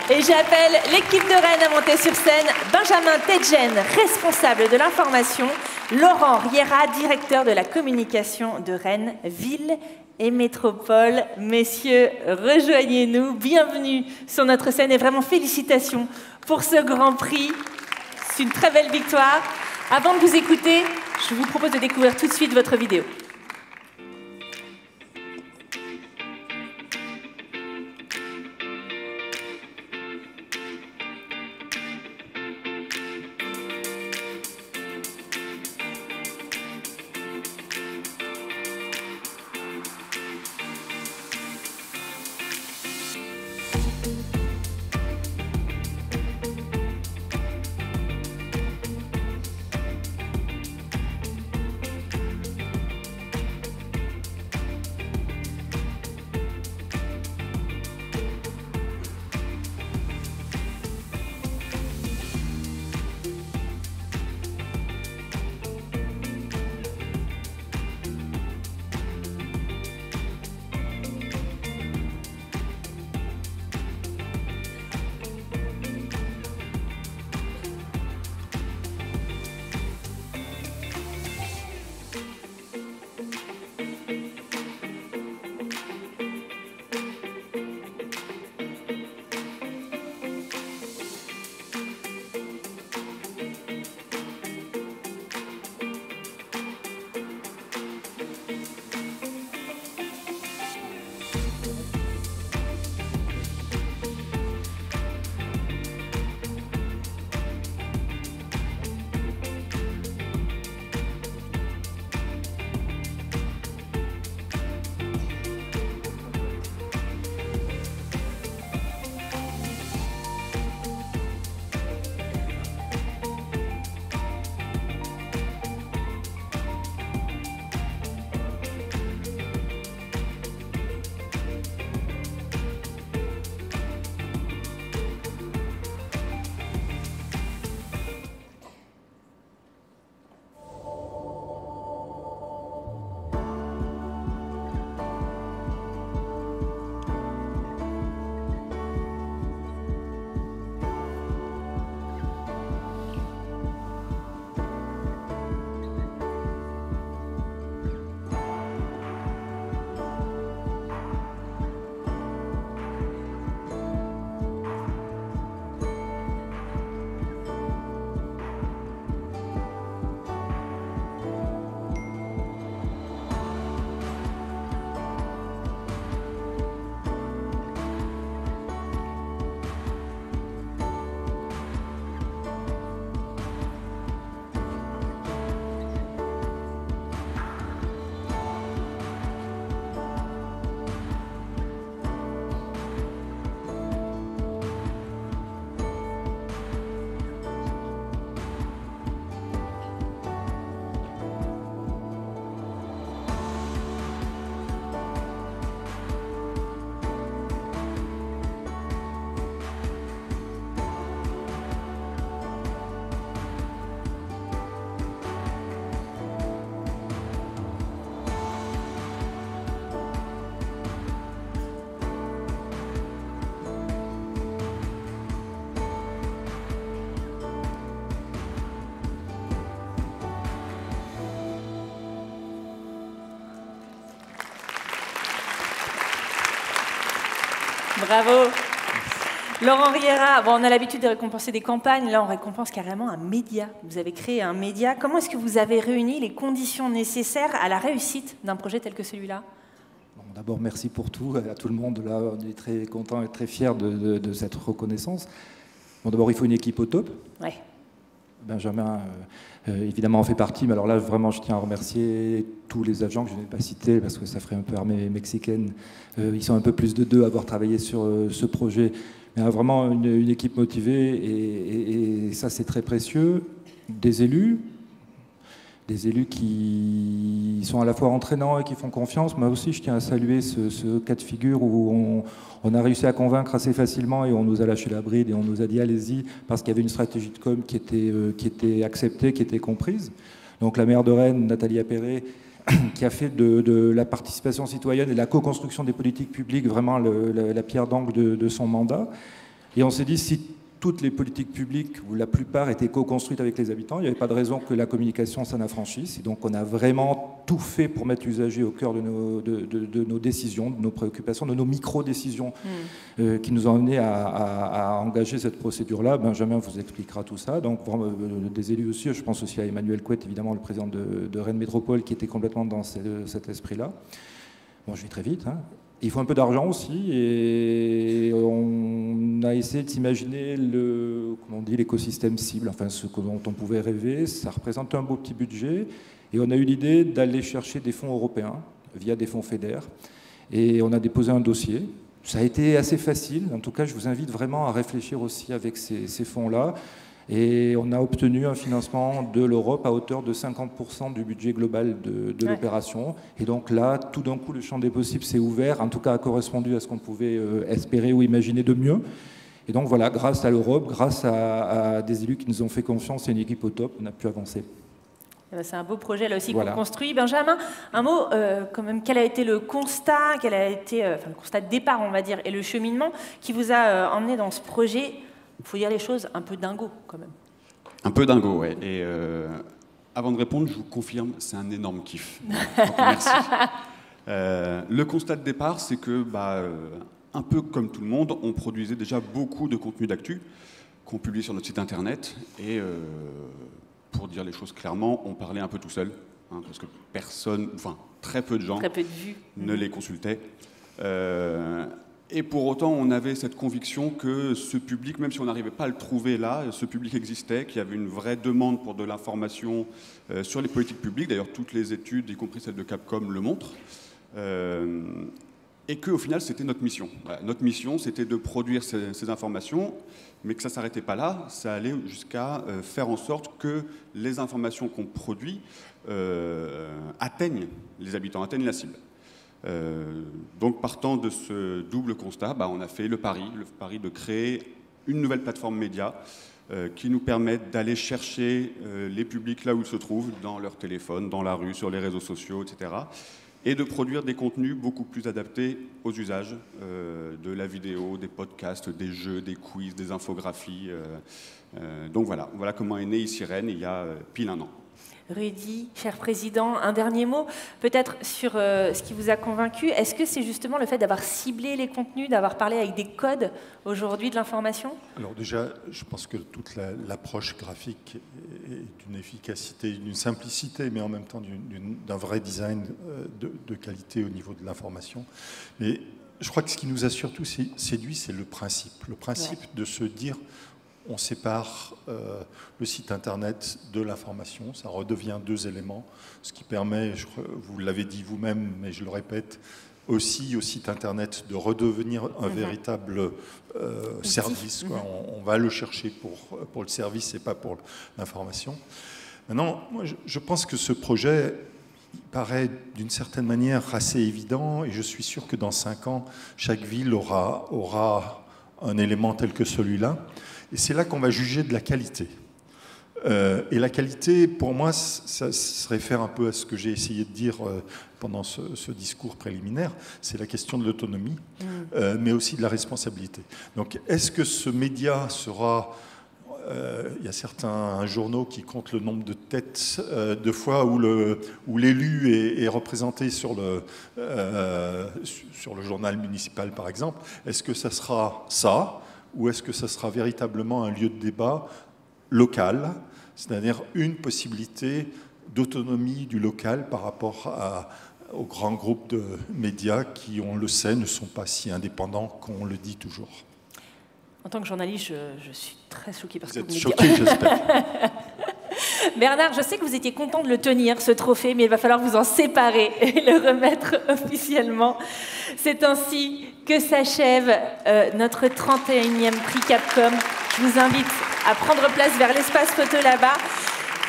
Et j'appelle l'équipe de Rennes à monter sur scène. Benjamin Tedjen, responsable de l'information. Laurent Riera, directeur de la communication de Rennes, ville et métropole. Messieurs, rejoignez-nous. Bienvenue sur notre scène et vraiment félicitations pour ce Grand Prix. C'est une très belle victoire. Avant de vous écouter, je vous propose de découvrir tout de suite votre vidéo. Bravo. Laurent Riera, bon, on a l'habitude de récompenser des campagnes, là on récompense carrément un média. Vous avez créé un média. Comment est-ce que vous avez réuni les conditions nécessaires à la réussite d'un projet tel que celui-là? Bon, d'abord, merci pour tout, à tout le monde. Là, on est très content et très fiers de cette reconnaissance. Bon, d'abord, il faut une équipe au top. Ouais. Benjamin, évidemment, en fait partie, mais alors là, vraiment, je tiens à remercier tous les agents que je n'ai pas cités, parce que ça ferait un peu armée mexicaine. Ils sont un peu plus de deux à avoir travaillé sur ce projet, mais vraiment une équipe motivée, et ça c'est très précieux. Des élus qui sont à la fois entraînants et qui font confiance. Moi aussi, je tiens à saluer ce cas de figure où on a réussi à convaincre assez facilement et on nous a lâché la bride et on nous a dit allez-y, parce qu'il y avait une stratégie de com qui était acceptée, qui était comprise. Donc la maire de Rennes, Nathalie Appéré, qui a fait de la participation citoyenne et de la co-construction des politiques publiques vraiment la pierre d'angle de son mandat. Et on s'est dit, si toutes les politiques publiques, ou la plupart, étaient co-construites avec les habitants, il n'y avait pas de raison que la communication s'en affranchisse. Et donc on a vraiment tout fait pour mettre l'usager au cœur de nos décisions, de nos préoccupations, de nos micro-décisions qui nous ont amenés à engager cette procédure-là. Benjamin vous expliquera tout ça. Donc des élus aussi, je pense aussi à Emmanuel Couette, évidemment le président de Rennes Métropole, qui était complètement dans cet esprit-là. Bon, je vais très vite, hein. Il faut un peu d'argent aussi, et on a essayé de s'imaginer l'écosystème cible, enfin ce dont on pouvait rêver. Ça représente un beau petit budget, et on a eu l'idée d'aller chercher des fonds européens via des fonds FEDER, et on a déposé un dossier. Ça a été assez facile. En tout cas, je vous invite vraiment à réfléchir aussi avec ces fonds-là. Et on a obtenu un financement de l'Europe à hauteur de 50% du budget global de l'opération. Et donc là, tout d'un coup, le champ des possibles s'est ouvert, en tout cas a correspondu à ce qu'on pouvait espérer ou imaginer de mieux. Et donc voilà, grâce à l'Europe, grâce à des élus qui nous ont fait confiance et une équipe au top, on a pu avancer. C'est un beau projet là aussi qu'on construit. Benjamin, un mot quand même, quel a été le constat, le constat de départ, on va dire, et le cheminement qui vous a emmené dans ce projet? Il faut dire les choses un peu dingo, quand même. Un peu dingo, ouais. Et avant de répondre, je vous confirme, c'est un énorme kiff. Donc, merci. Le constat de départ, c'est que, un peu comme tout le monde, on produisait déjà beaucoup de contenu d'actu qu'on publie sur notre site internet. Et pour dire les choses clairement, on parlait un peu tout seul, hein, parce que très peu de gens ne les consultaient. Et pour autant, on avait cette conviction que ce public, même si on n'arrivait pas à le trouver là, ce public existait, qu'il y avait une vraie demande pour de l'information sur les politiques publiques. D'ailleurs, toutes les études, y compris celles de Capcom, le montrent. Et qu'au final, c'était notre mission. Voilà, notre mission, c'était de produire ces informations, mais que ça ne s'arrêtait pas là. Ça allait jusqu'à faire en sorte que les informations qu'on produit atteignent les habitants, atteignent la cible. Donc partant de ce double constat, on a fait le pari de créer une nouvelle plateforme média qui nous permette d'aller chercher les publics là où ils se trouvent, dans leur téléphone, dans la rue, sur les réseaux sociaux, etc. Et de produire des contenus beaucoup plus adaptés aux usages de la vidéo, des podcasts, des jeux, des quiz, des infographies. Donc voilà comment est née ici Rennes il y a pile un an. Rudy, cher président, un dernier mot peut-être sur ce qui vous a convaincu. Est-ce que c'est justement le fait d'avoir ciblé les contenus, d'avoir parlé avec des codes aujourd'hui de l'information? Alors déjà, je pense que toute l'approche graphique est d'une efficacité, d'une simplicité, mais en même temps d'un vrai design de qualité au niveau de l'information. Mais je crois que ce qui nous a surtout séduit, c'est le principe. Le principe de se dire... On sépare le site internet de l'information, ça redevient deux éléments, ce qui permet, vous l'avez dit vous-même, mais je le répète, aussi au site internet de redevenir un véritable service. On va le chercher pour le service et pas pour l'information. Maintenant, moi, je pense que ce projet il paraît d'une certaine manière assez évident, et je suis sûr que dans 5 ans, chaque ville aura un élément tel que celui-là. Et c'est là qu'on va juger de la qualité. Et la qualité, pour moi, ça se réfère un peu à ce que j'ai essayé de dire pendant ce discours préliminaire, c'est la question de l'autonomie, mais aussi de la responsabilité. Donc, est-ce que ce média sera... il y a certains journaux qui comptent le nombre de têtes de fois où l'élu est représenté sur le journal municipal, par exemple. Est-ce que ça sera ça ? Ou est-ce que ça sera véritablement un lieu de débat local, c'est-à-dire une possibilité d'autonomie du local par rapport aux grands groupes de médias qui, on le sait, ne sont pas si indépendants qu'on le dit toujours. En tant que journaliste, je suis très choquée par ce que vous êtes choquée, j'espère. Bernard, je sais que vous étiez content de le tenir, ce trophée, mais il va falloir vous en séparer et le remettre officiellement. C'est ainsi que s'achève notre 31e prix Capcom. Je vous invite à prendre place vers l'espace photo là-bas.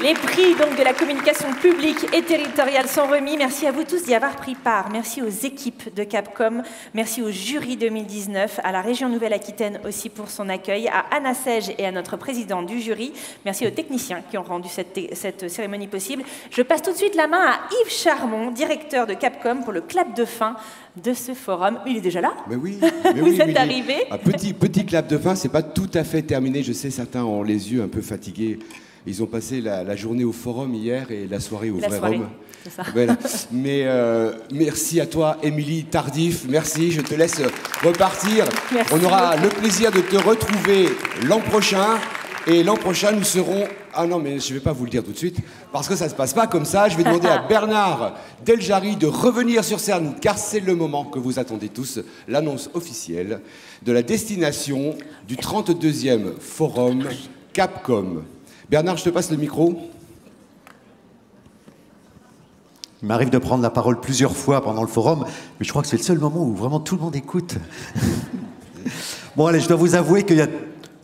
Les prix donc de la communication publique et territoriale sont remis. Merci à vous tous d'y avoir pris part. Merci aux équipes de Capcom. Merci au jury 2019, à la région Nouvelle-Aquitaine aussi pour son accueil, à Anna Sège et à notre président du jury. Merci aux techniciens qui ont rendu cette cérémonie possible. Je passe tout de suite la main à Yves Charmont, directeur de Capcom, pour le clap de fin de ce forum. Il est déjà là? Mais oui. Vous êtes arrivé. Petit clap de fin, c'est pas tout à fait terminé. Je sais, certains ont les yeux un peu fatigués. Ils ont passé la journée au forum hier et la soirée au Vrai Rome. C'est ça. Voilà. Mais merci à toi, Émilie Tardif. Merci, je te laisse repartir. Merci. On aura le plaisir de te retrouver l'an prochain. Et l'an prochain, nous serons... Ah non, mais je ne vais pas vous le dire tout de suite, parce que ça ne se passe pas comme ça. Je vais demander à Bernard Deljari de revenir sur scène, car c'est le moment que vous attendez tous, l'annonce officielle de la destination du 32e Forum Capcom. Bernard, je te passe le micro. Il m'arrive de prendre la parole plusieurs fois pendant le forum, mais je crois que c'est le seul moment où vraiment tout le monde écoute. Bon, allez, je dois vous avouer qu'il y a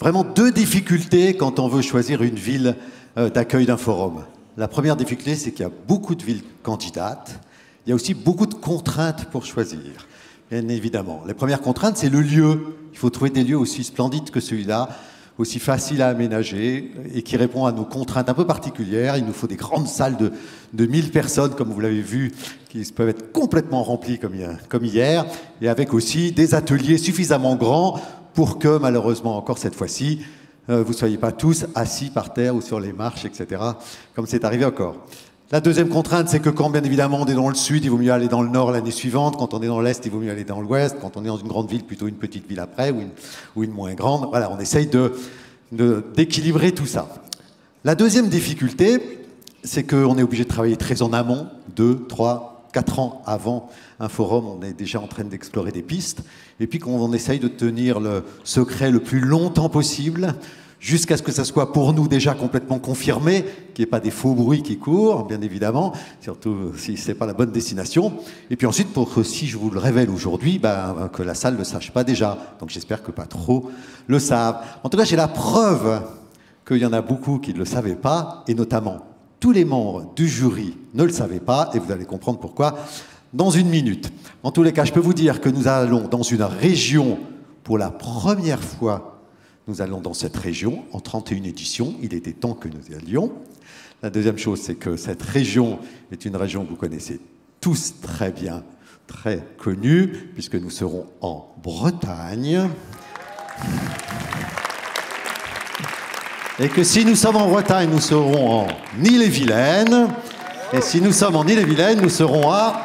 vraiment deux difficultés quand on veut choisir une ville d'accueil d'un forum. La première difficulté, c'est qu'il y a beaucoup de villes candidates. Il y a aussi beaucoup de contraintes pour choisir, bien évidemment. Les premières contraintes, c'est le lieu. Il faut trouver des lieux aussi splendides que celui-là, aussi facile à aménager et qui répond à nos contraintes un peu particulières. Il nous faut des grandes salles de 1000 personnes, comme vous l'avez vu, qui peuvent être complètement remplies comme hier, et avec aussi des ateliers suffisamment grands pour que, malheureusement, encore cette fois-ci, vous ne soyez pas tous assis par terre ou sur les marches, etc., comme c'est arrivé encore. La deuxième contrainte, c'est que quand, bien évidemment, on est dans le sud, il vaut mieux aller dans le nord l'année suivante. Quand on est dans l'est, il vaut mieux aller dans l'ouest. Quand on est dans une grande ville, plutôt une petite ville après ou une moins grande. Voilà, on essaye d'équilibrer tout ça. La deuxième difficulté, c'est qu'on est obligé de travailler très en amont, 2, 3, 4 ans avant un forum, on est déjà en train d'explorer des pistes. Et puis qu'on essaye de tenir le secret le plus longtemps possible, jusqu'à ce que ça soit pour nous déjà complètement confirmé, qu'il n'y ait pas des faux bruits qui courent, bien évidemment, surtout si ce n'est pas la bonne destination. Et puis ensuite, pour que si je vous le révèle aujourd'hui, que la salle ne le sache pas déjà. Donc j'espère que pas trop le savent. En tout cas, j'ai la preuve qu'il y en a beaucoup qui ne le savaient pas, et notamment tous les membres du jury ne le savaient pas, et vous allez comprendre pourquoi dans une minute. En tous les cas, je peux vous dire que nous allons dans une région pour la première fois. Nous allons dans cette région en 31 éditions. Il était temps que nous y allions. La deuxième chose, c'est que cette région est une région que vous connaissez tous très bien, très connue, puisque nous serons en Bretagne. Et que si nous sommes en Bretagne, nous serons en Ille-et-Vilaine. Et si nous sommes en Ille-et-Vilaine, nous serons à...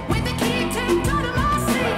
With the key taped to the mouth seat,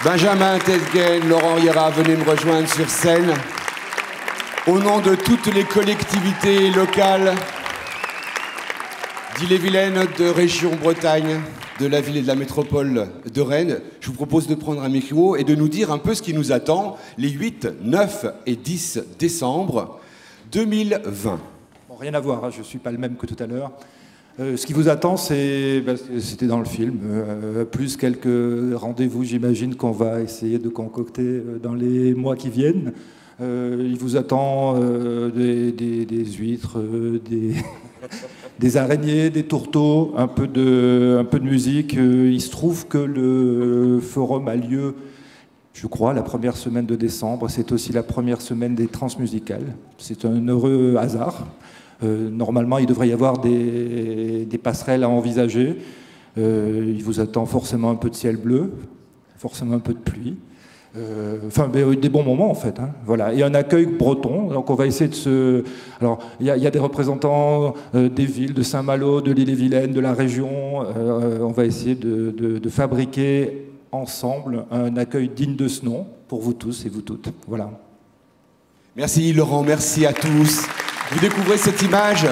Benjamin Tesguen, Laurent Hira, venez me rejoindre sur scène. Au nom de toutes les collectivités locales d'Ille-et-Vilaine, de région Bretagne, de la ville et de la métropole de Rennes, je vous propose de prendre un micro et de nous dire un peu ce qui nous attend les 8, 9 et 10 décembre 2020. Bon, rien à voir, hein, je ne suis pas le même que tout à l'heure. Ce qui vous attend, c'était dans le film, plus quelques rendez-vous, j'imagine, qu'on va essayer de concocter dans les mois qui viennent. Il vous attend des huîtres, des araignées, des tourteaux, un peu de musique. Il se trouve que le forum a lieu, je crois, la première semaine de décembre. C'est aussi la première semaine des transmusicales. C'est un heureux hasard. Normalement, il devrait y avoir des passerelles à envisager. Il vous attend forcément un peu de ciel bleu, forcément un peu de pluie. Des bons moments en fait. Hein. Voilà. Et un accueil breton. Donc on va essayer de se. Alors il y a des représentants des villes, de Saint-Malo, de l'Ille-et-Vilaine, de la région. On va essayer de fabriquer ensemble un accueil digne de ce nom pour vous tous et vous toutes. Voilà. Merci Laurent, merci à tous. Vous découvrez cette image,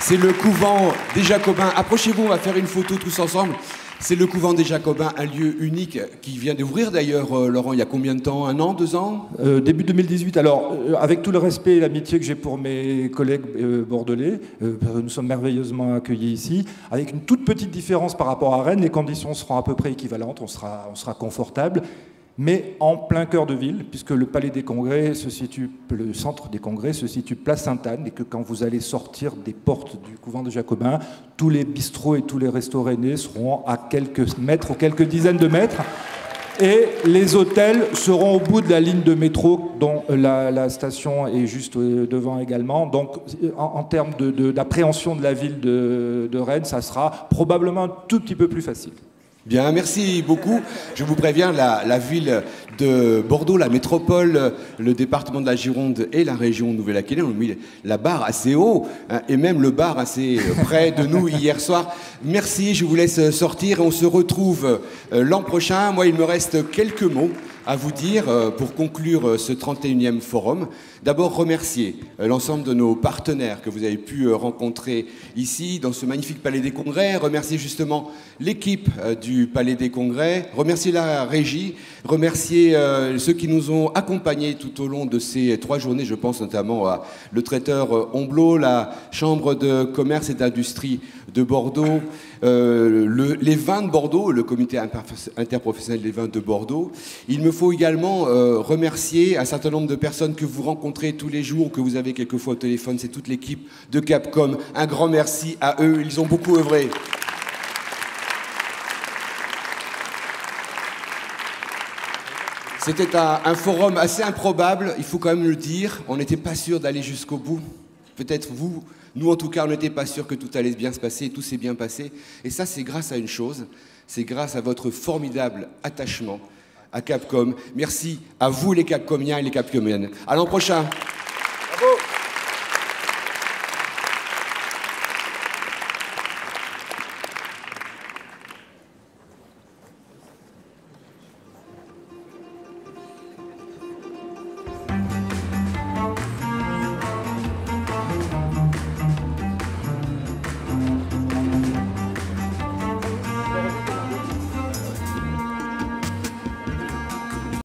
c'est le couvent des Jacobins. Approchez-vous, on va faire une photo tous ensemble. C'est le couvent des Jacobins, un lieu unique qui vient d'ouvrir d'ailleurs, Laurent, il y a combien de temps? 1 an, 2 ans? Début 2018. Alors, avec tout le respect et l'amitié que j'ai pour mes collègues bordelais, nous sommes merveilleusement accueillis ici. Avec une toute petite différence par rapport à Rennes, les conditions seront à peu près équivalentes, on sera confortable. Mais en plein cœur de ville, puisque le palais des congrès le centre des congrès se situe place Sainte-Anne, et que quand vous allez sortir des portes du couvent des Jacobins, tous les bistrots et tous les restos rennais seront à quelques mètres ou quelques dizaines de mètres, et les hôtels seront au bout de la ligne de métro, dont la station est juste devant également. Donc, en termes d'appréhension de la ville de Rennes, ça sera probablement un tout petit peu plus facile. Bien, merci beaucoup. Je vous préviens, la ville de Bordeaux, la métropole, le département de la Gironde et la région Nouvelle-Aquitaine ont mis la barre assez haut, hein, et même le bar assez près de nous hier soir. Merci, je vous laisse sortir et on se retrouve l'an prochain. Moi, il me reste quelques mots à vous dire pour conclure ce 31e forum. D'abord, remercier l'ensemble de nos partenaires que vous avez pu rencontrer ici, dans ce magnifique Palais des Congrès. Remercier justement l'équipe du Palais des Congrès. Remercier la régie. Remercier ceux qui nous ont accompagnés tout au long de ces 3 journées. Je pense notamment à le traiteur Omblot, la Chambre de commerce et d'industrie de Bordeaux, les vins de Bordeaux, le comité interprofessionnel des vins de Bordeaux. Il me faut également remercier un certain nombre de personnes que vous rencontrez tous les jours, que vous avez quelquefois au téléphone. C'est toute l'équipe de Capcom. Un grand merci à eux, ils ont beaucoup œuvré. C'était un forum assez improbable, il faut quand même le dire. On n'était pas sûr d'aller jusqu'au bout. Peut-être vous, nous en tout cas, on n'était pas sûr que tout allait bien se passer, et tout s'est bien passé. Et ça, c'est grâce à une chose, c'est grâce à votre formidable attachement à Capcom. Merci à vous les Capcomiens et les Capcomiennes. À l'an prochain.